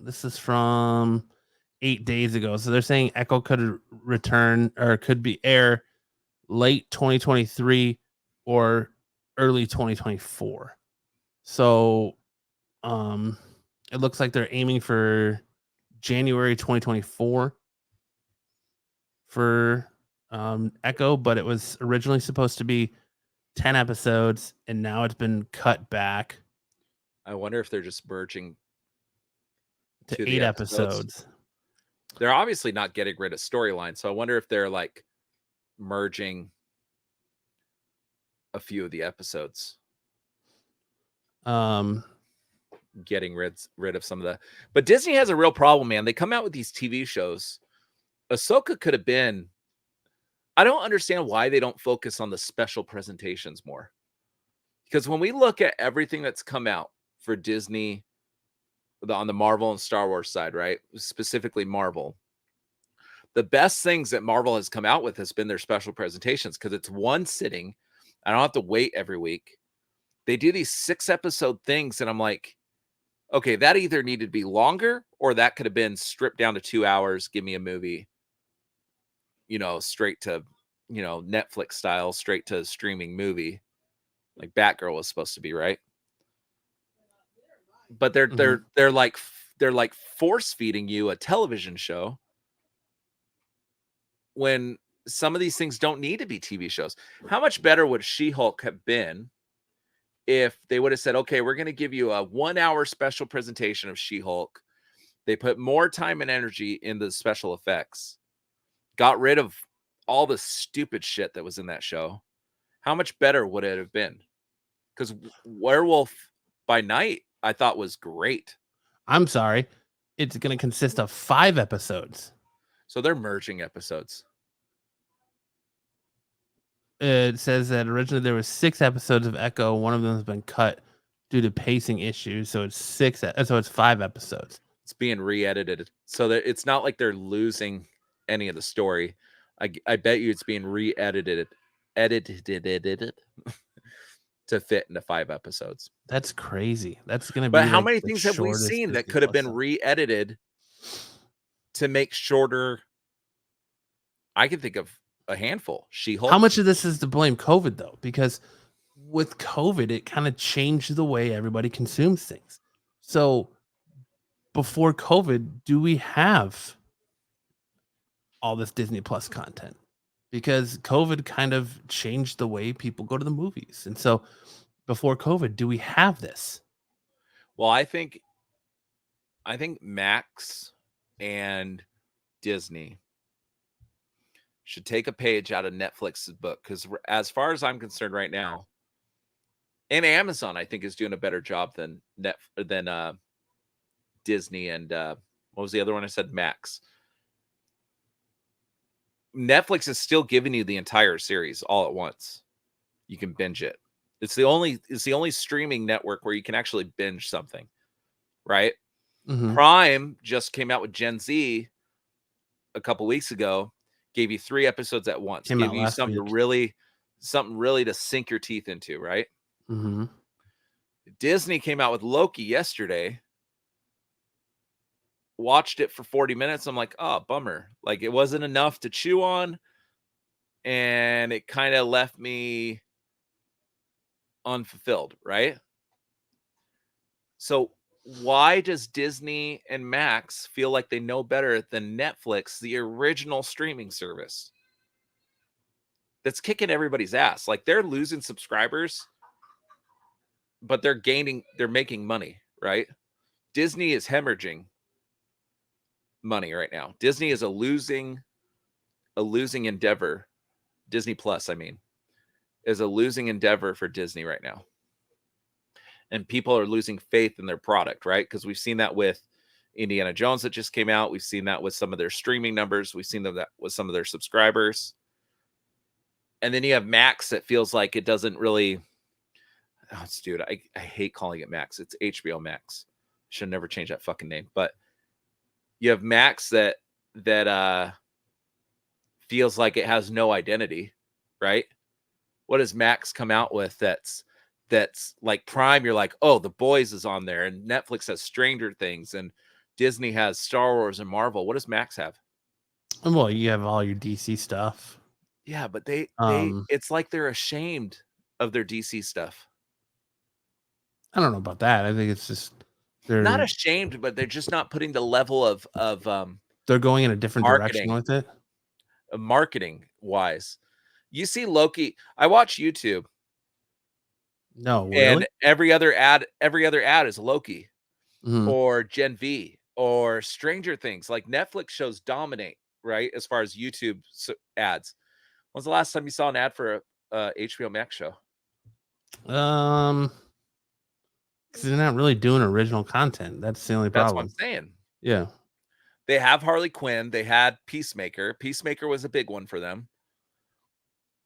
This is from 8 days ago, so they're saying Echo could return or could be air late 2023 or early 2024. So, it looks like they're aiming for January 2024 for Echo, but it was originally supposed to be 10 episodes, and now it's been cut back I wonder if they're just merging to to 8 the episodes. episodes. They're obviously not getting rid of storylines, so I wonder if they're like merging a few of the episodes, getting rid of some of the. But Disney has a real problem, man. They come out with these TV shows. Ahsoka could have been. I don't understand why they don't focus on the special presentations more. Because when we look at everything that's come out for Disney on the Marvel and Star Wars side, right? Specifically Marvel. The best things that Marvel has come out with has been their special presentations because it's one sitting. I don't have to wait every week. They do these 6-episode things, and I'm like, okay, that either needed to be longer or that could have been stripped down to 2 hours. Give me a movie, straight to, Netflix style, straight to streaming movie, like Batgirl was supposed to be, right? But they're like force feeding you a television show when some of these things don't need to be TV shows. How much better would She-Hulk have been if they would have said, okay, we're going to give you a 1-hour special presentation of She-Hulk. They put more time and energy into the special effects, got rid of all the stupid shit that was in that show. How much better would it have been? Because Werewolf by Night, I thought was great. I'm sorry. It's going to consist of 5 episodes. So they're merging episodes. It says that originally there was 6 episodes of Echo. One of them has been cut due to pacing issues. So it's 5 episodes. It's being re-edited. So that it's not like they're losing any of the story. I bet you it's being edited to fit into 5 episodes. That's crazy. That's going to be. But how many things have we seen that could have been re-edited to make shorter? I can think of a handful. She-Hulk. How much of this is to blame COVID though? Because with COVID, it kind of changed the way everybody consumes things. So before COVID, do we have all this Disney Plus content? Because COVID kind of changed the way people go to the movies. And so before COVID, do we have this? Well, I think Max and Disney should take a page out of Netflix's book, because as far as I'm concerned right now, and Amazon, I think, is doing a better job than Disney and what was the other one I said? Max. Netflix is still giving you the entire series all at once. You can binge it. It's the only streaming network where you can actually binge something, right? Mm-hmm. Prime just came out with Gen Z a couple weeks ago, gave you 3 episodes at once, gave you something really to sink your teeth into, right? Mm-hmm. Disney came out with Loki yesterday. Watched it for 40 minutes. I'm like, oh, bummer. Like, it wasn't enough to chew on, and it kind of left me unfulfilled, right? So why does Disney and Max feel like they know better than Netflix, the original streaming service that's kicking everybody's ass? Like, they're losing subscribers, but they're making money, right? Disney is hemorrhaging money right now. Disney is a losing endeavor. Disney Plus, I mean, is a losing endeavor for Disney right now. And people are losing faith in their product, right? Because we've seen that with Indiana Jones that just came out. We've seen that with some of their streaming numbers. We've seen that with some of their subscribers. And then you have Max that feels like it doesn't really... Oh, dude, I hate calling it Max. It's HBO Max. Should never change that fucking name. But you have Max that feels like it has no identity, right? What does Max come out with that's like Prime? You're like, oh, The Boys is on there, and Netflix has Stranger Things, and Disney has Star Wars and Marvel. What does Max have? Well, you have all your DC stuff. Yeah, but they it's like they're ashamed of their DC stuff. I don't know about that. I think it's just they're not ashamed, but they're just not putting the level of they're going in a different marketing direction with it. marketing wise. You see Loki. I watch YouTube. No, really? And every other ad is Loki Mhm. or Gen V or Stranger Things. Like Netflix shows dominate, right? As far as YouTube ads. When's the last time you saw an ad for a HBO Max show? Because they're not really doing original content. That's the only That's what problem. I'm saying. Yeah. They have Harley Quinn. They had Peacemaker. Peacemaker was a big one for them.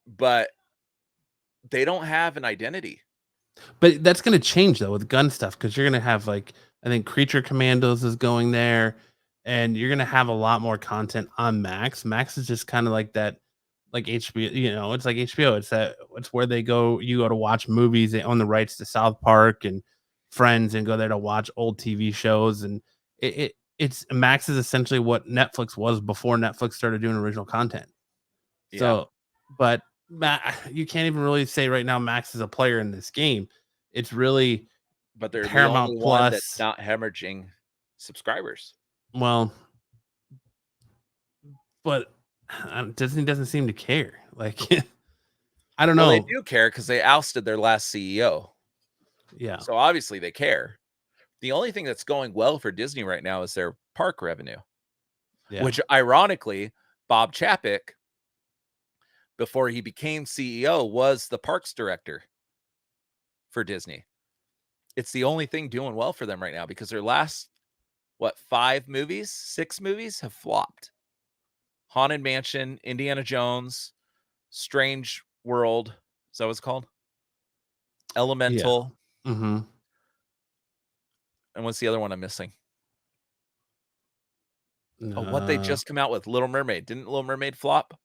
But they don't have an identity. But that's going to change though with gun stuff because you're going to have like I think Creature Commandos is going there, and you're going to have a lot more content on Max. Max is just kind of like that, like HBO. You know, it's like HBO. It's where they go. You go to watch movies. They own the rights to South Park and Friends, and go there to watch old TV shows. And it's Max is essentially what Netflix was before Netflix started doing original content. Yeah. So, but you can't even really say right now Max is a player in this game. It's really But they're Paramount the only Plus. one that's not hemorrhaging subscribers. Well, but Disney doesn't seem to care. Like, I don't know. They do care because they ousted their last CEO. Yeah. So obviously they care. The only thing that's going well for Disney right now is their park revenue, which ironically, Bob Chapek, before he became CEO, was the parks director for Disney. It's the only thing doing well for them right now because their last, 6 movies have flopped. Haunted Mansion, Indiana Jones, Strange World. Is that what it's called? Elemental. Yeah. Mm-hmm. And what's the other one I'm missing? No. What they just come out with, Little Mermaid. Didn't Little Mermaid flop?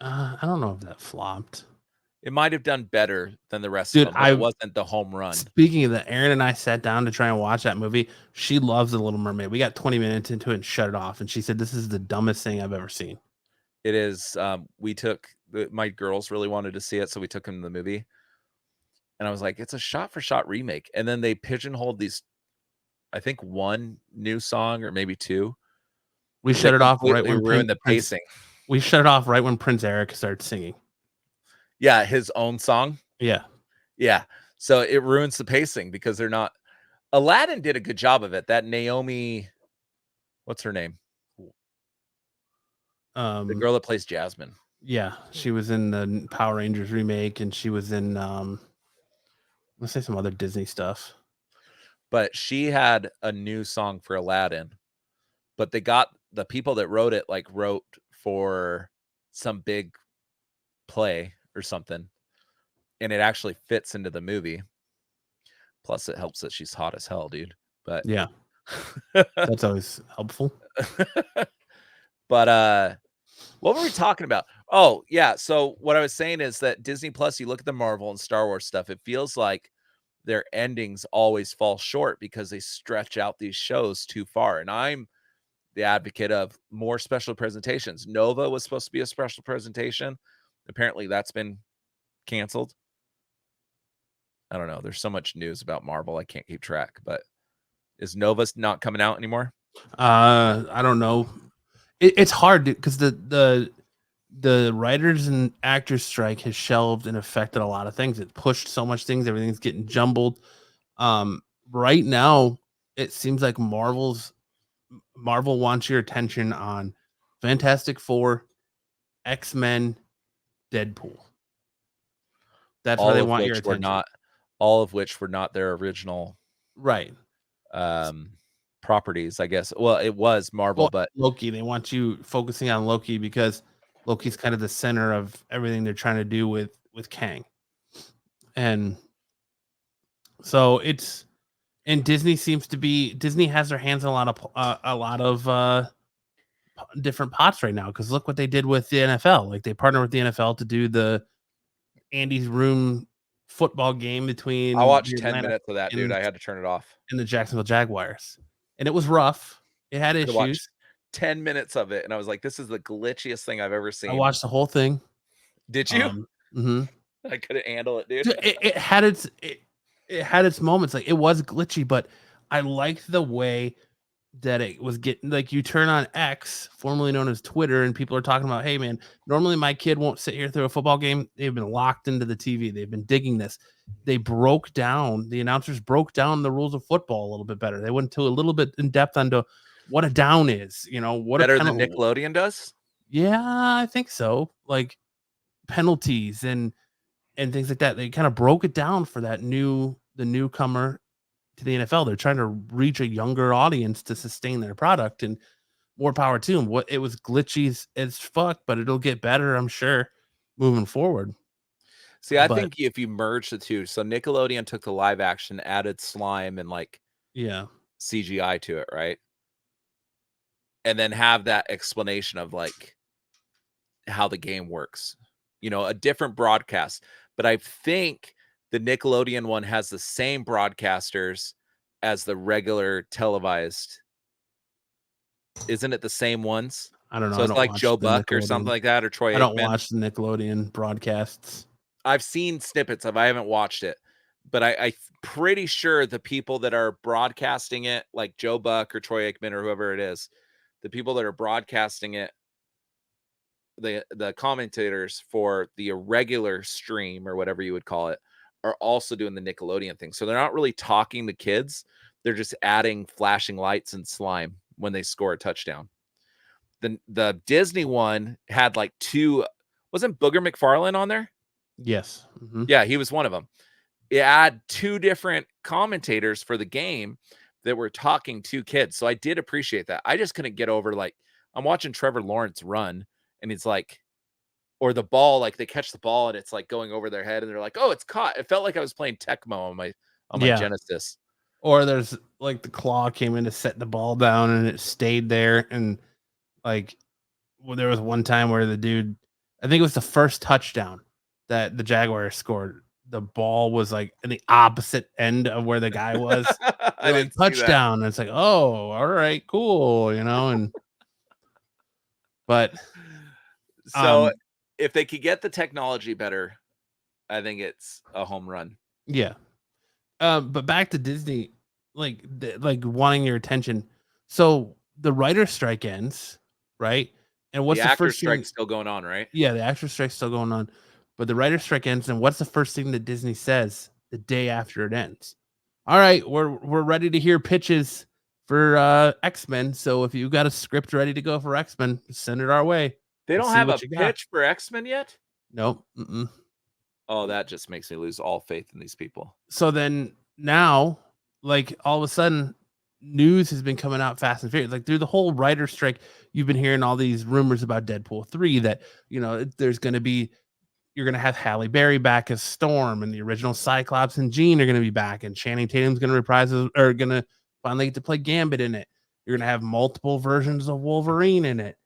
I don't know if that flopped. It might have done better than the rest Dude, of them, but it wasn't the home run. Speaking of that, Erin and I sat down to try and watch that movie. She loves The Little Mermaid. We got 20 minutes into it and shut it off. And she said, this is the dumbest thing I've ever seen. It is. We took, my girls really wanted to see it, so we took them to the movie. And I was like, it's a shot-for-shot remake. And then they pigeonholed these, I think, one new song or maybe two. We shut it off right when ruined the pacing. We shut it off right when Prince Eric started singing. Yeah, his own song. Yeah. Yeah. So it ruins the pacing because they're not. Aladdin did a good job of it. That Naomi, what's her name? The girl that plays Jasmine. Yeah, she was in the Power Rangers remake, and she was in let's say some other Disney stuff. But she had a new song for Aladdin. But they got the people that wrote it, wrote for some big play or something. And it actually fits into the movie. Plus, it helps that she's hot as hell, dude. But yeah, that's always helpful. But what were we talking about? Oh, yeah. So what I was saying is that Disney Plus, you look at the Marvel and Star Wars stuff, it feels like their endings always fall short because they stretch out these shows too far. And I'm the advocate of more special presentations. Nova was supposed to be a special presentation. Apparently that's been canceled. I don't know. There's so much news about Marvel. I can't keep track, but is Nova not coming out anymore? I don't know. It's hard because the writers and actors strike has shelved and affected a lot of things. It pushed so much things. Everything's getting jumbled. Right now, it seems like Marvel wants your attention on Fantastic Four, X-Men, Deadpool. That's where they want your attention. All of which were not their original properties, I guess. Well, it was Marvel, but Loki. They want you focusing on Loki because Loki's kind of the center of everything they're trying to do with Kang. And so Disney has their hands in a lot of different pots right now because look what they did with the NFL. Like they partnered with the NFL to do the Andy's Room football game between. I watched 10 minutes of that, dude. I had to turn it off. And the Jacksonville Jaguars, and it was rough. It had issues. 10 minutes of it, and I was like, "This is the glitchiest thing I've ever seen." I watched the whole thing. Did you? I couldn't handle it, dude. It had its moments. Like it was glitchy, but I liked the way that it was getting like you turn on X, formerly known as Twitter, and people are talking about, hey man, normally my kid won't sit here through a football game. They've been locked into the TV. They've been digging this. The announcers broke down the rules of football a little bit better. They went to a little bit in depth onto what a down is, what Better a than Nickelodeon does? Yeah, I think so. Like penalties and things like that. They kind of broke it down for the newcomer to the NFL. They're trying to reach a younger audience to sustain their product, and more power to them. It was glitchy as fuck, but it'll get better, I'm sure, moving forward. See, I think if you merge the two, so Nickelodeon took the live action, added slime and like CGI to it, right? And then have that explanation of like how the game works, a different broadcast. But I think the Nickelodeon one has the same broadcasters as the regular televised. Isn't it the same ones? I don't know. So it's like Joe Buck or something like that, or Troy Aikman. I don't watch the Nickelodeon broadcasts. I've seen snippets of. I haven't watched it, but I'm pretty sure the people that are broadcasting it, like Joe Buck or Troy Aikman or whoever it is, the people that are broadcasting it, the commentators for the irregular stream or whatever you would call it, are also doing the Nickelodeon thing. So they're not really talking to kids. They're just adding flashing lights and slime when they score a touchdown. The Disney one had like two. Wasn't Booger McFarlane on there? Yes. Mm-hmm. Yeah, he was one of them. It had two different commentators for the game that were talking to kids. So I did appreciate that. I just couldn't get over, like, I'm watching Trevor Lawrence run and it's like, or the ball, like they catch the ball and it's like going over their head and they're like, oh, it's caught. It felt like I was playing Tecmo on my Genesis. Or there's like the claw came in to set the ball down and it stayed there. And like, there was one time where the dude, I think it was the first touchdown that the Jaguars scored. The ball was like in the opposite end of where the guy was. Like, touchdown. And it's like, oh, all right, cool, and but so if they could get the technology better, I think it's a home run. Yeah. But back to Disney, like wanting your attention. So the writer strike ends, right? And what's the actor first strike still going on, right? Yeah, the actor strike's still going on. But the writer strike ends, and what's the first thing that Disney says the day after it ends? All right, we're ready to hear pitches for X-Men. So if you've got a script ready to go for X-Men, send it our way. They don't have a pitch for X-Men yet? Nope. Mm-mm. Oh, that just makes me lose all faith in these people. So then now, like, all of a sudden, news has been coming out fast and furious. Like, through the whole writer strike, you've been hearing all these rumors about Deadpool 3 that, there's going to be, you're going to have Halle Berry back as Storm, and the original Cyclops and Jean are going to be back, and Channing Tatum's going to reprise, or going to finally get to play Gambit in it. You're going to have multiple versions of Wolverine in it.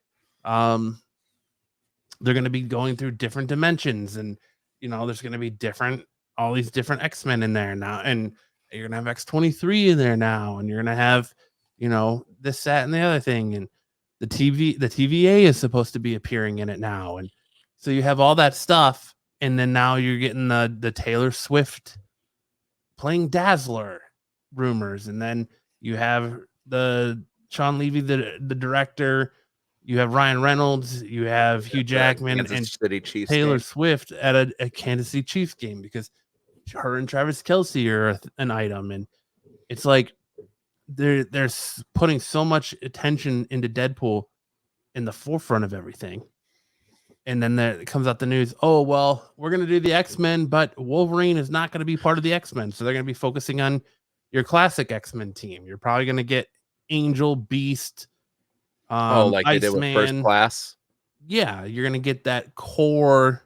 They're going to be going through different dimensions, and there's going to be all these different X-Men in there now, and you're going to have X-23 in there now, and you're going to have this, that, and the other thing, and the TVA is supposed to be appearing in it now, and so you have all that stuff, and then now you're getting the Taylor Swift playing Dazzler rumors, and then you have the Sean Levy, the director. You have Ryan Reynolds, you have Hugh Jackman, and Taylor Swift at a Kansas City Chiefs game, because her and Travis Kelce are an item, and it's like they're putting so much attention into Deadpool in the forefront of everything. And then there comes out the news, oh, well, we're going to do the X-Men, but Wolverine is not going to be part of the X-Men. So they're going to be focusing on your classic X-Men team. You're probably going to get Angel, Beast, like they did with First Class. Yeah, you're going to get that core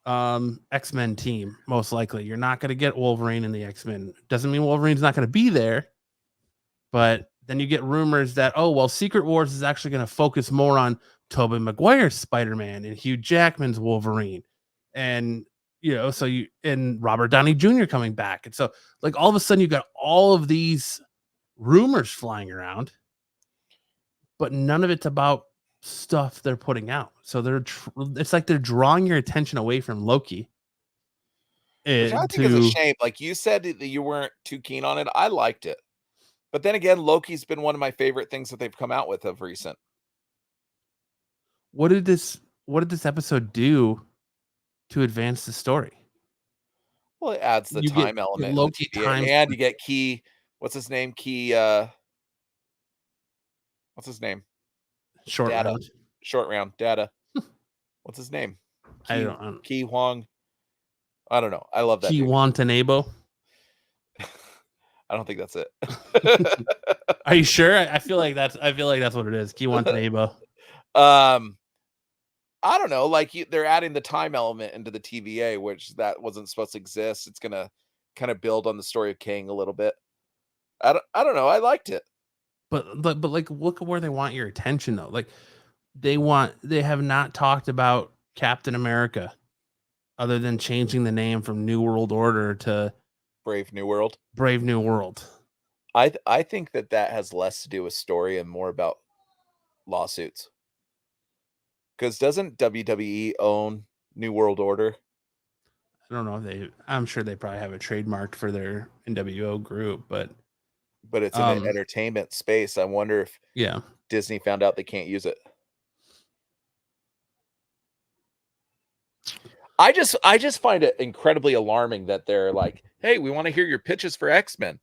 X-Men team, most likely. You're not going to get Wolverine in the X-Men. Doesn't mean Wolverine's not going to be there, but then you get rumors that, oh, well, Secret Wars is actually going to focus more on Tobey Maguire's Spider-Man and Hugh Jackman's Wolverine, and and Robert Downey Jr. coming back. And so, like, all of a sudden you got all of these rumors flying around, but none of it's about stuff they're putting out. So it's like they're drawing your attention away from Loki. Which I think is a shame. Like you said that you weren't too keen on it. I liked it. But then again, Loki's been one of my favorite things that they've come out with of recent. What did this episode do to advance the story? Well, it adds the You time get element in Loki the TVA, times and you get Key. What's his name? Key. What's his name? short Data. round. Short round. Data. What's his name? I don't know. Key Huang. I don't know. I love that. Key Wantanabo. I don't think that's it. Are you sure? I feel like that's what it is. Key Wantanabo. I don't know. Like they're adding the time element into the TVA, which that wasn't supposed to exist. It's gonna kind of build on the story of Kang a little bit. I don't know. I liked it. But like, look at where they want your attention though. Like they have not talked about Captain America other than changing the name from New World Order to Brave New World. Brave New World. I think that has less to do with story and more about lawsuits. Because doesn't WWE own New World Order? I don't know. I'm sure they probably have a trademark for their NWO group, but it's in the entertainment space. I wonder if Disney found out they can't use it. I just find it incredibly alarming that they're like, hey, we want to hear your pitches for X-Men.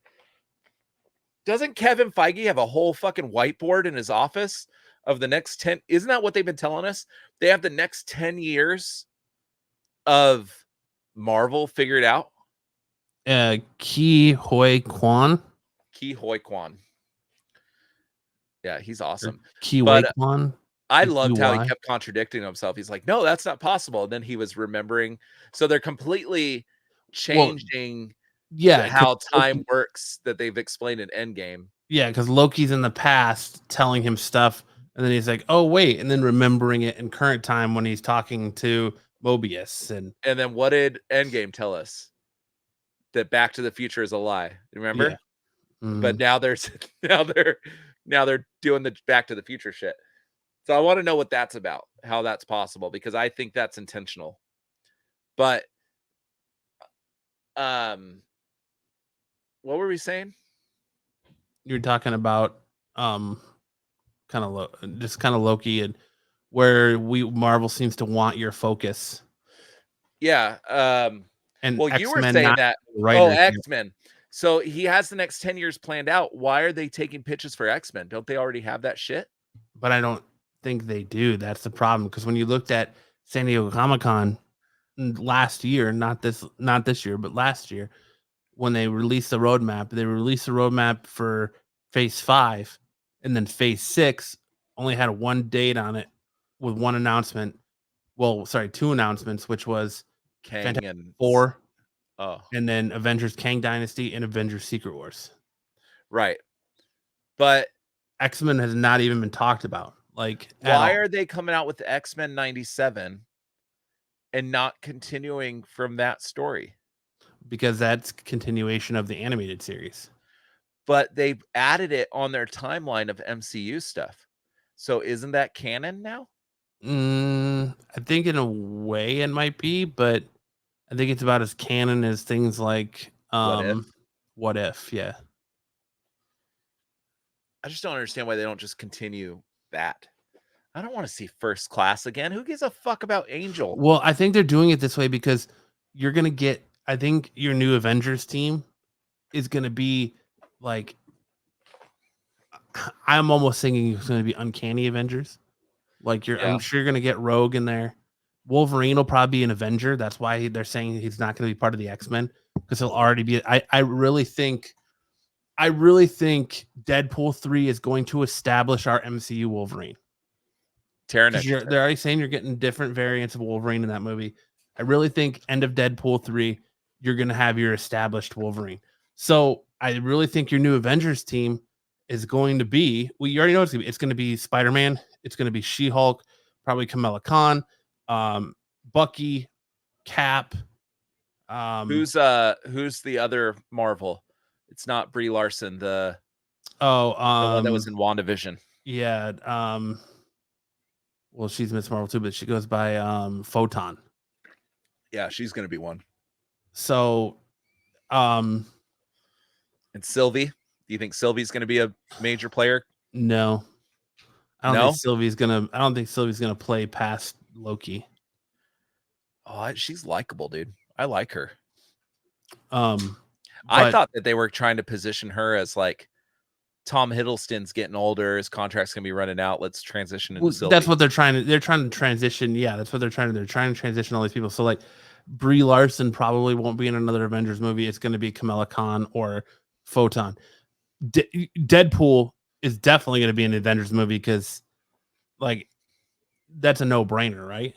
Doesn't Kevin Feige have a whole fucking whiteboard in his office of the next 10? Isn't that what they've been telling us? They have the next 10 years of Marvel figured out. Ke Huy Quan. Ke Huy Quan. Yeah, he's awesome. Ke Huy Quan. I loved how he kept contradicting himself. He's like, no, that's not possible. And then he was remembering. So they're completely changing how time works that they've explained in Endgame. Yeah, because Loki's in the past telling him stuff, and then he's like, oh, wait, and then remembering it in current time when he's talking to Mobius. And then what did Endgame tell us? That Back to the Future is a lie. Remember? Yeah. Mm-hmm. But now they're doing the Back to the Future shit. So I want to know what that's about, how that's possible, because I think that's intentional. But what were we saying? You're talking about kind of Loki and where Marvel seems to want your focus. Yeah. And well, X-Men, you were saying that. X-Men. So he has the next 10 years planned out. Why are they taking pitches for X-Men? Don't they already have that shit? But I don't think they do. That's the problem. Because when you looked at San Diego Comic-Con last year, not this year, but last year, when they released the roadmap, for Phase 5, and then Phase 6 only had one date on it with one announcement. Well, sorry, two announcements, which was Kang and 4, and then Avengers Kang Dynasty and Avengers Secret Wars. Right. But X-Men has not even been talked about. Like, why are they coming out with the X-Men 97 and not continuing from that story? Because that's continuation of the animated series. But they've added it on their timeline of MCU stuff. So isn't that canon now? I think in a way it might be, but I think it's about as canon as things like What If, yeah. I just don't understand why they don't just continue that. I don't want to see First Class again. Who gives a fuck about Angel? Well, I think they're doing it this way because you're going to get, I think your new Avengers team is going to be like, I'm almost thinking it's going to be Uncanny Avengers. Like I'm sure you're going to get Rogue in there. Wolverine will probably be an Avenger. That's why they're saying he's not going to be part of the X-Men, because he'll already be. I really think Deadpool 3 is going to establish our MCU Wolverine. They're already saying you're getting different variants of Wolverine in that movie. I really think end of Deadpool 3, you're going to have your established Wolverine. So I really think your new Avengers team is going to be, well, you already know it's going to be Spider-Man. It's going to be She-Hulk, probably Kamala Khan, Bucky, Cap. Who's the other Marvel? It's not Brie Larson. The one that was in WandaVision. Yeah. Well, she's Miss Marvel too, but she goes by Photon. Yeah, she's gonna be one. So, and Sylvie, Do you think Sylvie's going to be a major player? No, I don't No? think Sylvie's gonna. I don't think Sylvie's gonna play past Loki. Oh, she's likable, dude. I like her. I I thought that they were trying to position her as like Tom Hiddleston's getting older, his contract's gonna be running out. Let's transition into Sylvie. That's what they're trying to. They're trying to transition. Yeah, that's what they're trying to. They're trying to transition all these people. So like, Brie Larson probably won't be in another Avengers movie. It's going to be Kamala Khan or Photon. Deadpool is definitely going to be in an Avengers movie because, like, that's a no-brainer, right?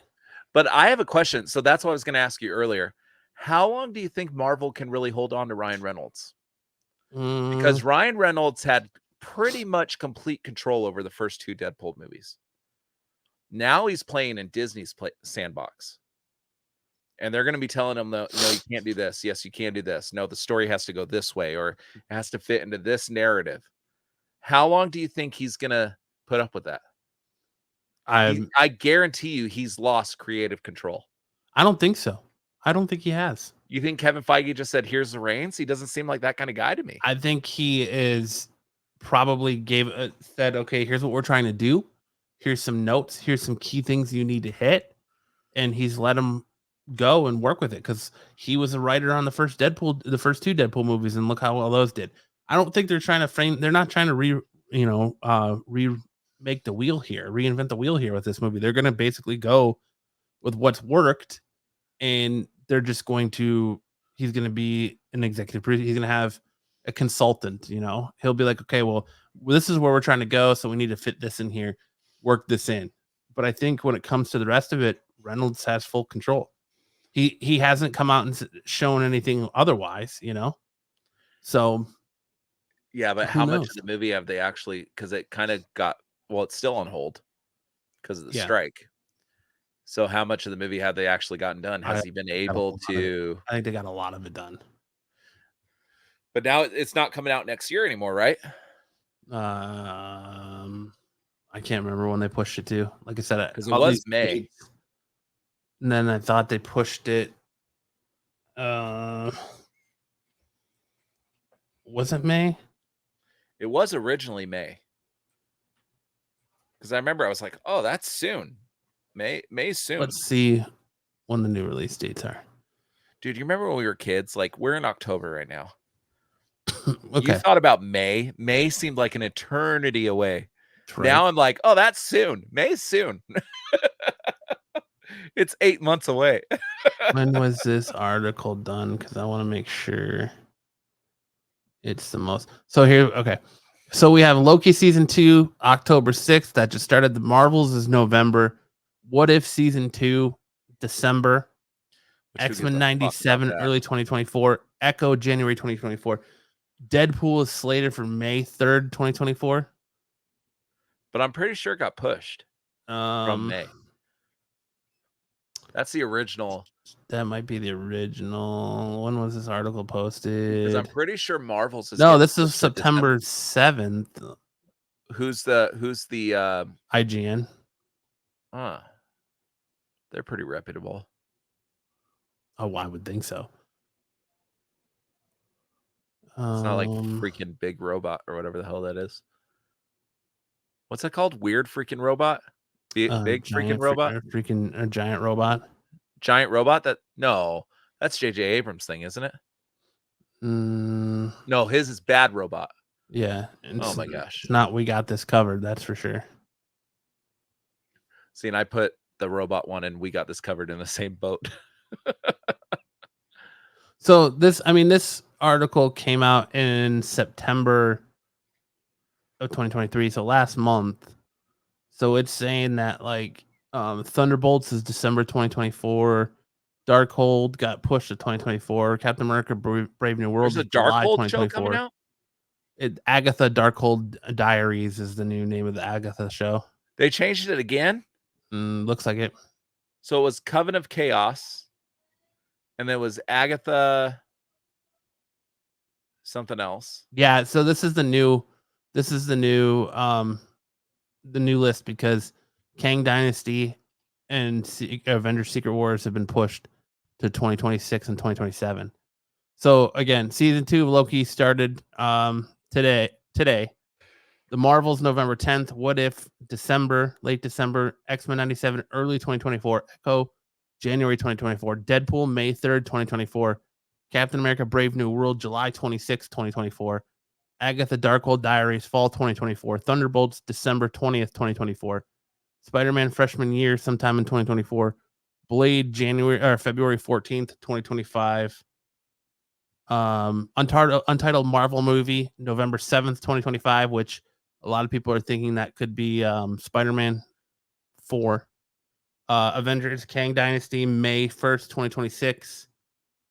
But I have a question. So that's what I was going to ask you earlier. How long do you think Marvel can really hold on to Ryan Reynolds? Because Ryan Reynolds had pretty much complete control over the first 2 Deadpool movies. Now he's playing in Disney's sandbox. And they're going to be telling him, no, you can't do this. Yes, you can do this. No, the story has to go this way, or it has to fit into this narrative. How long do you think he's going to put up with that? I guarantee you he's lost creative control. I don't think so. I don't think he has. You think Kevin Feige just said, here's the reins? He doesn't seem like that kind of guy to me. I think he is probably said, okay, here's what we're trying to do. Here's some notes. Here's some key things you need to hit. And he's let him go and work with it because he was a writer on the first 2 Deadpool movies, and look how well those did. I don't think they're trying to frame. They're not trying to remake the wheel here, reinvent the wheel here with this movie. They're going to basically go with what's worked, and they're just going to. He's going to be an executive producer. He's going to have a consultant. He'll be like, okay, well, this is where we're trying to go, so we need to fit this in here, work this in. But I think when it comes to the rest of it, Reynolds has full control. He hasn't come out and shown anything otherwise, So yeah, but how much of the movie have they actually? Because it kind of got it's still on hold because of the strike. So how much of the movie have they actually gotten done? Has he been able to? I think they got a lot of it done. But now it's not coming out next year anymore, right? I can't remember when they pushed it to. Like I said, because it was May. And then I thought they pushed it. Was it May? It was originally May. Because I remember I was like, oh, that's soon. May soon. Let's see when the new release dates are. Dude, you remember when we were kids? Like, we're in October right now. Okay. You thought about May. May seemed like an eternity away. Right. Now I'm like, oh, that's soon. May's soon. It's 8 months away. When was this article done? Because I want to make sure it's the most. So here, okay. So we have Loki season 2, October 6th. That just started. The Marvels is November. What If season 2, December. X-Men 97, early 2024. Echo, January 2024. Deadpool is slated for May 3rd, 2024. But I'm pretty sure it got pushed from May. That's the original. That might be the original. When was this article posted? Because I'm pretty sure Marvel's is this is September 7th. Who's the IGN? They're pretty reputable. Oh, I would think so. It's not like freaking Big Robot or whatever the hell that is. What's that called? Weird freaking robot? Big freaking robot? A giant robot. Giant robot? That's J.J. Abrams' thing, isn't it? No, his is Bad Robot. Yeah. Oh my gosh. It's not We Got This Covered, that's for sure. See, and I put the robot one and We Got This Covered in the same boat. So this article came out in September of 2023, so last month. So it's saying that Thunderbolts is December 2024. Darkhold got pushed to 2024. Captain America: Brave New World. There's a Darkhold show coming out. Agatha Darkhold Diaries is the new name of the Agatha show. They changed it again. Looks like it. So it was Coven of Chaos, and there was Agatha something else. Yeah. So this is the new. The new list because Kang Dynasty and Avengers Secret Wars have been pushed to 2026 and 2027. So again, season 2 of Loki started today. The Marvels November 10th. What If December, late December. X-Men 97 early 2024. Echo January 2024. Deadpool May 3rd 2024. Captain America Brave New World July 26th 2024. Agatha Darkhold Diaries fall 2024. Thunderbolts December 20th 2024. Spider-Man freshman year sometime in 2024. Blade February 14th 2025. Untitled Marvel movie November 7th 2025, which a lot of people are thinking that could be Spider-Man 4. Avengers Kang Dynasty May 1st 2026.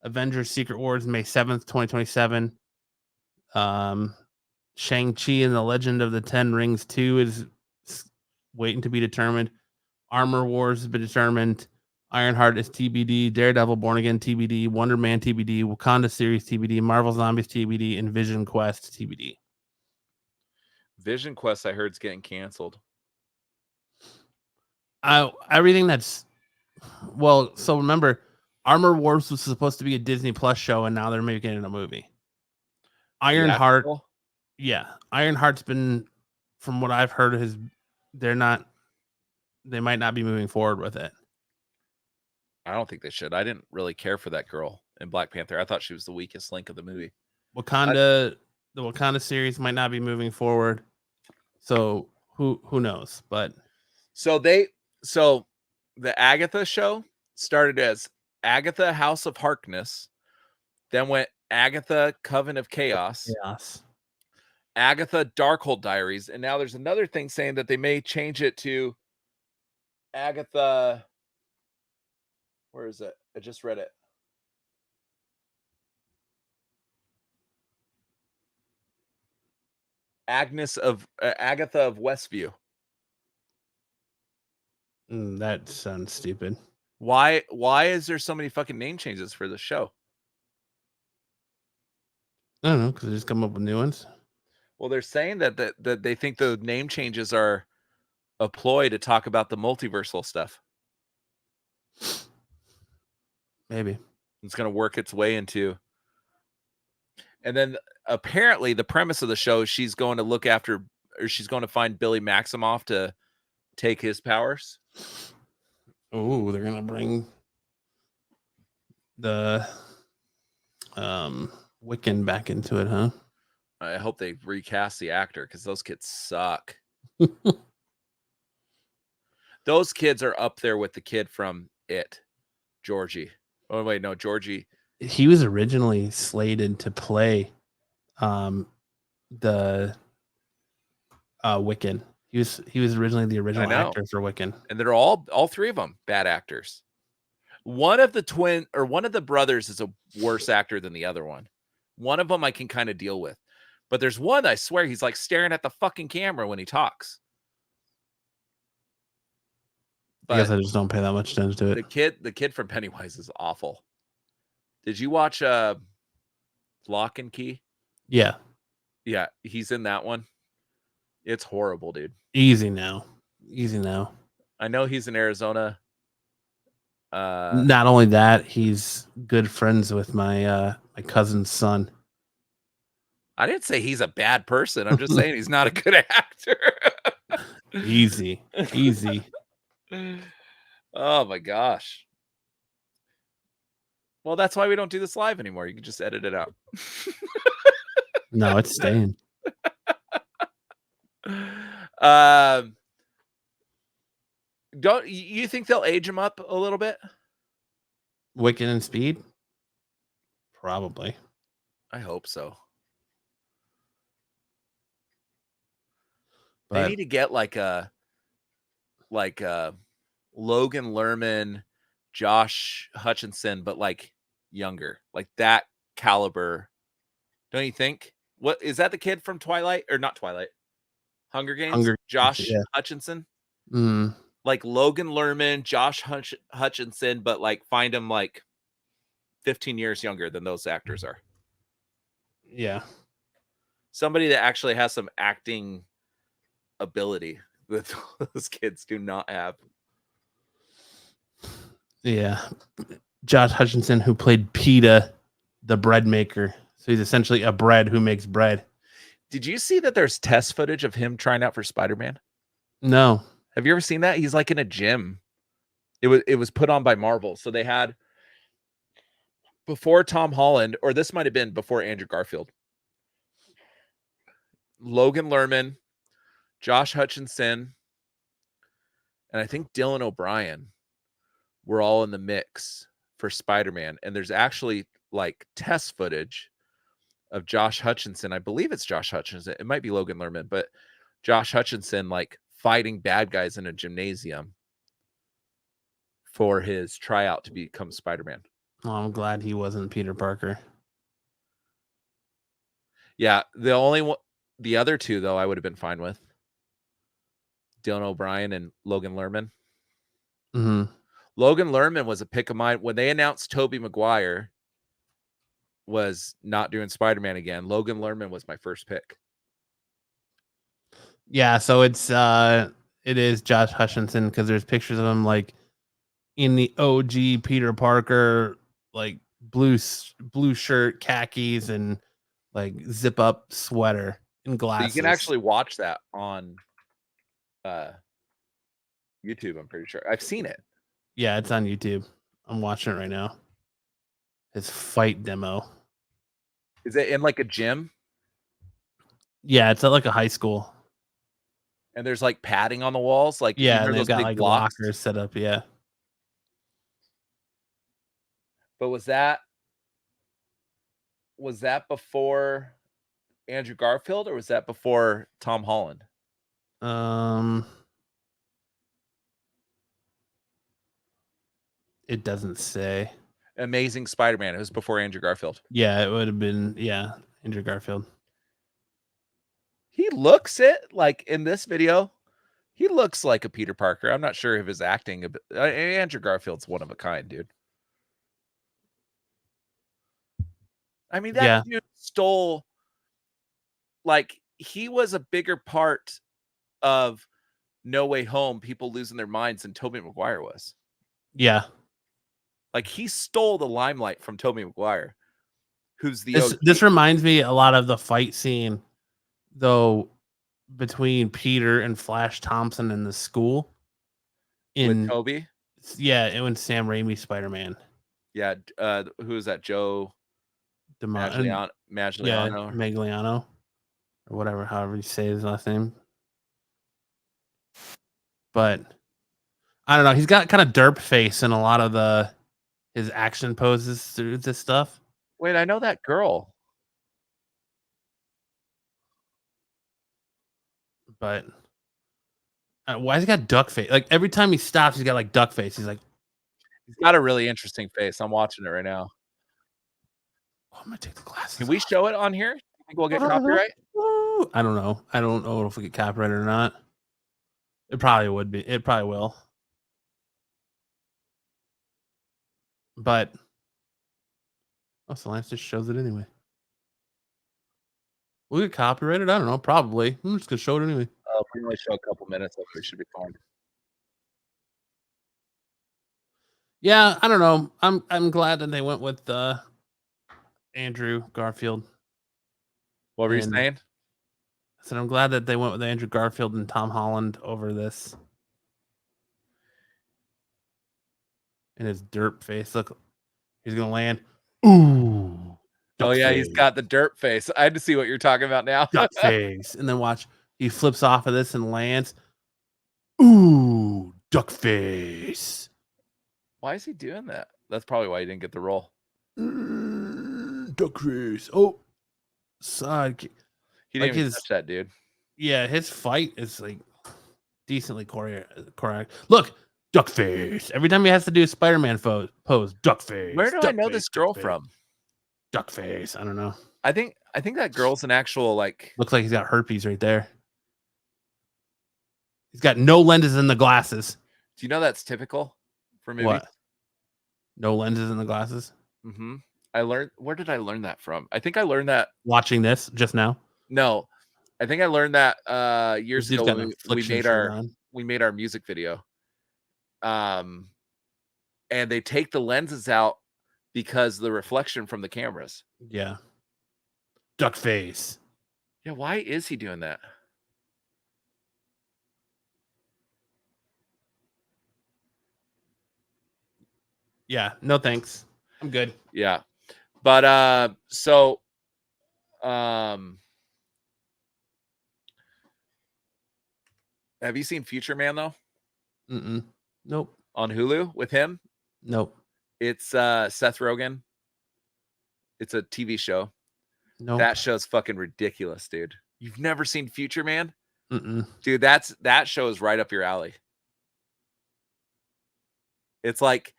Avengers Secret Wars May 7th 2027. Shang-Chi and the Legend of the Ten Rings 2 is waiting to be determined. Armor Wars has been determined. Ironheart is TBD. Daredevil Born Again TBD. Wonder Man TBD. Wakanda series TBD. Marvel Zombies TBD. And Vision Quest TBD. Vision Quest, I heard, is getting canceled. Everything that's so remember, Armor Wars was supposed to be a Disney Plus show, and now they're making it a movie. Ironheart, Ironheart's been, from what I've heard, they might not be moving forward with it. I don't think they should. I didn't really care for that girl in Black Panther. I thought she was the weakest link of the movie. The Wakanda series might not be moving forward. So who knows? But so the Agatha show started as Agatha House of Harkness, then went Agatha Coven of Chaos, Agatha Darkhold Diaries, and now there's another thing saying that they may change it to Agatha. Where is it? I just read it. Agatha of Westview. That sounds stupid. Why is there so many fucking name changes for the show? I don't know, because they just come up with new ones. Well, they're saying that they think the name changes are a ploy to talk about the multiversal stuff. Maybe it's going to work its way into. And then apparently the premise of the show, she's going to find Billy Maximoff to take his powers. Oh, they're going to bring the Wiccan back into it, huh? I hope they recast the actor, because those kids suck. Those kids are up there with the kid from It, Georgie. Oh, wait, no, Georgie. He was originally slated to play the Wiccan. He was originally the original actor for Wiccan. And they're all three of them bad actors. One of the brothers is a worse actor than the other one. One of them I can kind of deal with. But there's one, I swear, he's like staring at the fucking camera when he talks. But I guess I just don't pay that much attention to it. The kid from Pennywise is awful. Did you watch Lock and Key? Yeah. Yeah, he's in that one. It's horrible, dude. Easy now. I know he's in Arizona. Not only that, he's good friends with my cousin's son. I didn't say he's a bad person. I'm just saying he's not a good actor. Easy. Oh my gosh. Well, that's why we don't do this live anymore. You can just edit it out. No, it's staying. Don't you think they'll age him up a little bit? Wiccan and Speed? Probably. I hope so. But they need to get like a Logan Lerman, Josh Hutcherson, but like younger, like that caliber. Don't you think? What is that, the kid from Twilight, or not Twilight? Hunger Games? Josh Hutcherson? Like Logan Lerman, Josh Hutcherson, but like find him like 15 years younger than those actors are. Yeah. Somebody that actually has some acting ability that those kids do not have. Yeah. Josh Hutcherson, who played PETA, the bread maker. So he's essentially a bread who makes bread. Did you see that there's test footage of him trying out for Spider-Man? No. Have you ever seen that? He's like in a gym. It was put on by Marvel. So they had before Tom Holland, or this might have been before Andrew Garfield, Logan Lerman, Josh Hutcherson, and I think Dylan O'Brien were all in the mix for Spider-Man. And there's actually like test footage of Josh Hutcherson. I believe it's Josh Hutcherson. It might be Logan Lerman, but Josh Hutcherson like fighting bad guys in a gymnasium for his tryout to become Spider-Man. Oh, I'm glad he wasn't Peter Parker. Yeah, the other two though, I would have been fine with. Dylan O'Brien and Logan Lerman. Mm-hmm. Logan Lerman was a pick of mine when they announced Tobey Maguire was not doing Spider-Man again. Logan Lerman was my first pick. Yeah, so it is Josh Hutcherson because there's pictures of him like in the OG Peter Parker, like blue shirt, khakis, and like zip up sweater and glasses. So you can actually watch that on YouTube. I'm pretty sure I've seen it. Yeah, it's on YouTube. I'm watching it right now. His fight demo. Is it in like a gym? Yeah, it's at like a high school. And there's like padding on the walls, like yeah, and they've got like blocks? Lockers set up. Yeah. But was that before Andrew Garfield or was that before Tom Holland? It doesn't say. Amazing Spider-Man. It was before Andrew Garfield. Yeah, it would have been Andrew Garfield. He looks it like in this video. He looks like a Peter Parker. I'm not sure if his acting. Andrew Garfield's one of a kind, dude. I mean, that dude stole. Like he was a bigger part of No Way Home. People losing their minds than Tobey Maguire was. Yeah. Like he stole the limelight from Tobey Maguire, who's the this reminds me a lot of the fight scene, though, between Peter and Flash Thompson in the school. With Toby? Yeah, it was Sam Raimi Spider-Man. Yeah, who is that? Joe Magliano? Yeah, Magliano. Or whatever, however you say his last name. But I don't know. He's got kind of derp face in a lot of his action poses through this stuff. Wait, I know that girl. But why has he got duck face? Like every time he stops, he's got like duck face. He's got a really interesting face. I'm watching it right now. Oh, I'm gonna take the glasses. Can we show it on here? You think we'll get copyright? I don't know. I don't know if we get copyrighted or not. It probably would be. It probably will. But Lance just shows it anyway. Will we get copyrighted? I don't know. Probably. I'm just gonna show it anyway. If we only show a couple minutes, we should be fine. Yeah, I don't know. I'm glad that they went with Andrew Garfield. What were you saying? I said I'm glad that they went with Andrew Garfield and Tom Holland over this. And his derp face. Look, he's gonna land. Ooh. Oh yeah, face. He's got the derp face. I had to see what you're talking about now. Duck face. And then watch, he flips off of this and lands. Ooh, duck face. Why is he doing that? That's probably why he didn't get the role. Duck face. Oh, side. He didn't even touch that, dude. Yeah, his fight is like decently choreographed. Look, duck face. Every time he has to do a Spider-Man pose, duck face. Where do I know this girl from? Duck face. I don't know. I think that girl's an actual like. Looks like he's got herpes right there. He's got no lenses in the glasses. Do you know that's typical for movies? What? No lenses in the glasses? Mm-hmm. Where did I learn that from? I think I learned that watching this just now. No, I think I learned that years ago when we made our music video. And they take the lenses out because the reflection from the cameras. Yeah. Duck face. Yeah, why is he doing that? Yeah, no thanks. I'm good. Yeah. But so have you seen Future Man though? Nope. On Hulu with him? Nope. It's Seth Rogen. It's a TV show. Nope. That show's fucking ridiculous, dude. You've never seen Future Man? Mm-mm. Dude, that show is right up your alley. It's like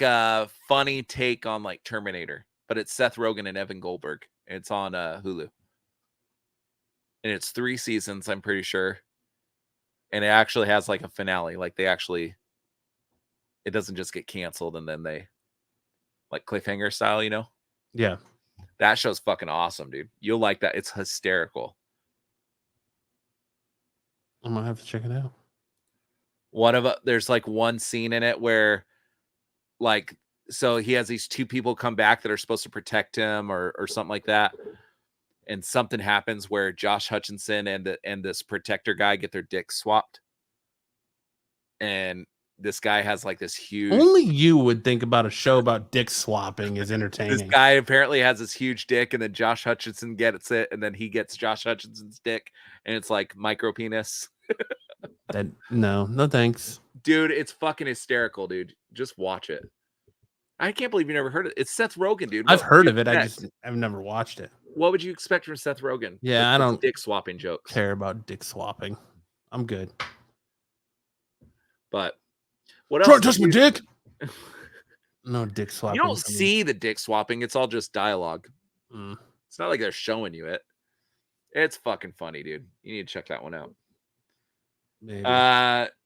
a funny take on like Terminator, but it's Seth Rogen and Evan Goldberg. And it's on Hulu. And it's 3 seasons, I'm pretty sure. And it actually has like a finale. Like it doesn't just get canceled and then they like cliffhanger style, you know? Yeah. That show's fucking awesome, dude. You'll like that. It's hysterical. I'm gonna have to check it out. There's like one scene in it where like, so he has these 2 people come back that are supposed to protect him or something like that. And something happens where Josh Hutcherson and this protector guy get their dicks swapped. And this guy has like this huge. Only you would think about a show about dick swapping is entertaining. This guy apparently has this huge dick, and then Josh Hutcherson gets it, and then he gets Josh Hutcherson's dick, and it's like micro penis. No thanks. Dude, it's fucking hysterical, dude. Just watch it. I can't believe you never heard it. It's Seth Rogen, dude. I've heard of it. I've never watched it. What would you expect from Seth Rogen? Yeah, I don't dick swapping jokes. Care about dick swapping. I'm good. But what else? Try to touch my dick. No dick swapping. You don't see the dick swapping. It's all just dialogue. It's not like they're showing you it. It's fucking funny, dude. You need to check that one out. Maybe.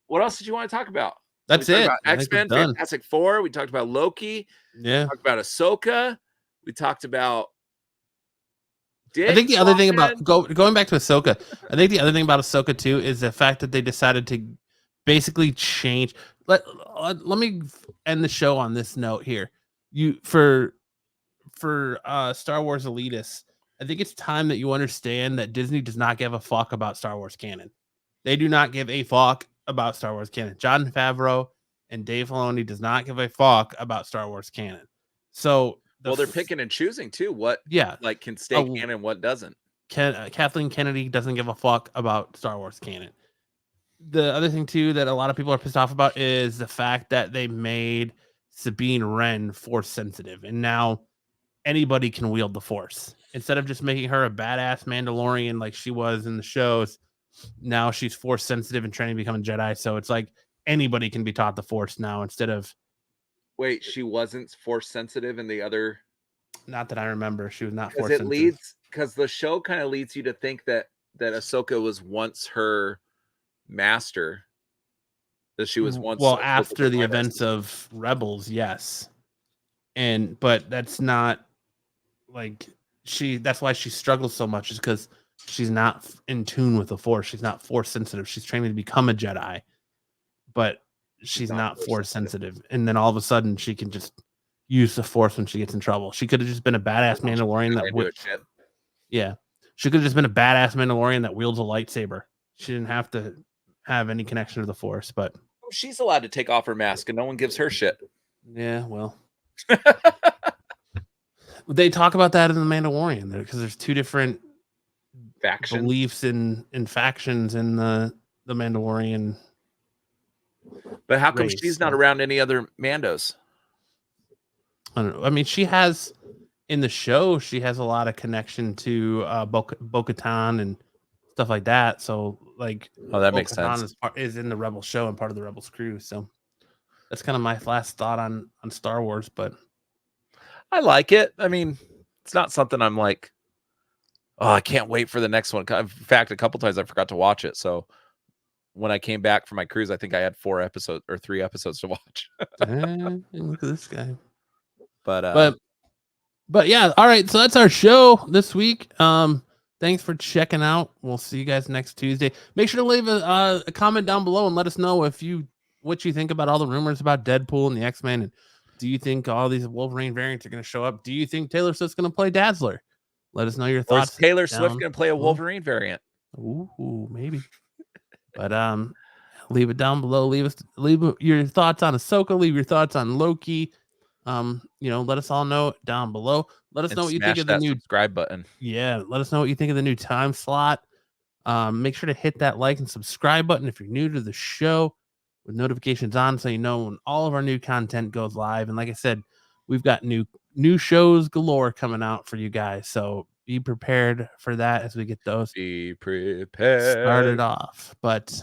What else did you want to talk about? That's it. X-Men, Fantastic Four. We talked about Loki. Yeah. We talked about Ahsoka. We talked about I think the other thing about going back to Ahsoka, I think the other thing about Ahsoka too is the fact that they decided to basically change. Let me end the show on this note here. For Star Wars elitists, I think it's time that you understand that Disney does not give a fuck about Star Wars canon. They do not give a fuck about Star Wars canon. Jon Favreau and Dave Filoni does not give a fuck about Star Wars canon. So they're picking and choosing too. What like can stay canon, what doesn't. Kathleen Kennedy doesn't give a fuck about Star Wars canon. The other thing too that a lot of people are pissed off about is the fact that they made Sabine Wren Force sensitive, and now anybody can wield the Force. Instead of just making her a badass Mandalorian like she was in the shows, now she's Force sensitive and training to become a Jedi. So it's like anybody can be taught the Force now instead of. Wait, she wasn't Force sensitive in the other. Not that I remember. She was not Force sensitive. Because the show kind of leads you to think that Ahsoka was once her master. That she was once. Well, after the events of Rebels, yes. But that's not like that's why she struggles so much, is because she's not in tune with the Force. She's not Force sensitive. She's training to become a Jedi, but she's not Force sensitive. And then all of a sudden she can just use the Force when she gets in trouble. She could have just been a badass Mandalorian that would. Yeah. She could have just been a badass Mandalorian that wields a lightsaber. She didn't have to have any connection to the Force, but she's allowed to take off her mask and no one gives her shit. Yeah, well. They talk about that in the Mandalorian because there's 2 different beliefs in factions in the Mandalorian. But how come she's not around any other Mandos? I don't know. I mean, she has in the show, she has a lot of connection to Bo-Katan and stuff like that. So, like, that makes sense. Is in the Rebel show and part of the Rebels crew. So, that's kind of my last thought on Star Wars. But I like it. I mean, it's not something I'm like, oh, I can't wait for the next one. In fact, a couple times I forgot to watch it. So, when I came back from my cruise, I think I had 3 episodes to watch. Look at this guy. But yeah, all right. So that's our show this week. Thanks for checking out. We'll see you guys next Tuesday. Make sure to leave a comment down below and let us know what you think about all the rumors about Deadpool and the X-Men. And do you think all these Wolverine variants are going to show up? Do you think Taylor Swift's going to play Dazzler? Let us know your Or is thoughts. Taylor Swift down going to play a below. Wolverine variant? Ooh, maybe. But leave it down below. Leave your thoughts on Ahsoka. Leave your thoughts on Loki. Let us all know down below. Let us know what you think of the new subscribe button. Yeah, let us know what you think of the new time slot. Make sure to hit that like and subscribe button if you're new to the show, with notifications on, so you know when all of our new content goes live. And like I said, we've got new shows galore coming out for you guys, so be prepared for that as we get those started off. But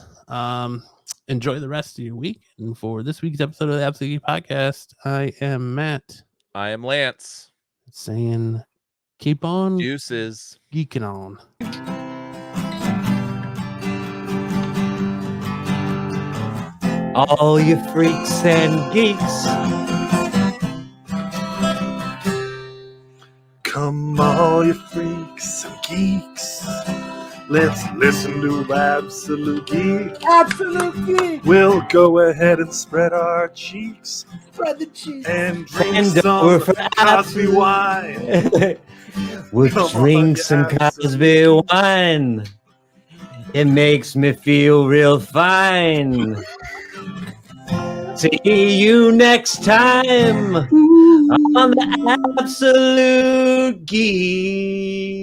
enjoy the rest of your week. And for this week's episode of the Absolute Geek Podcast, I am Matt. I am Lance. Saying keep on Deuces. geeking on. All you freaks and geeks, come all you freaks and geeks, let's listen to Absolute Geek. Absolute Geek. We'll go ahead and spread our cheeks, Spread the cheese. and drink And some we're for Cosby wine. we'll Come drink on, some you Cosby wine. It makes me feel real fine. See you next time on the Absolute Geek.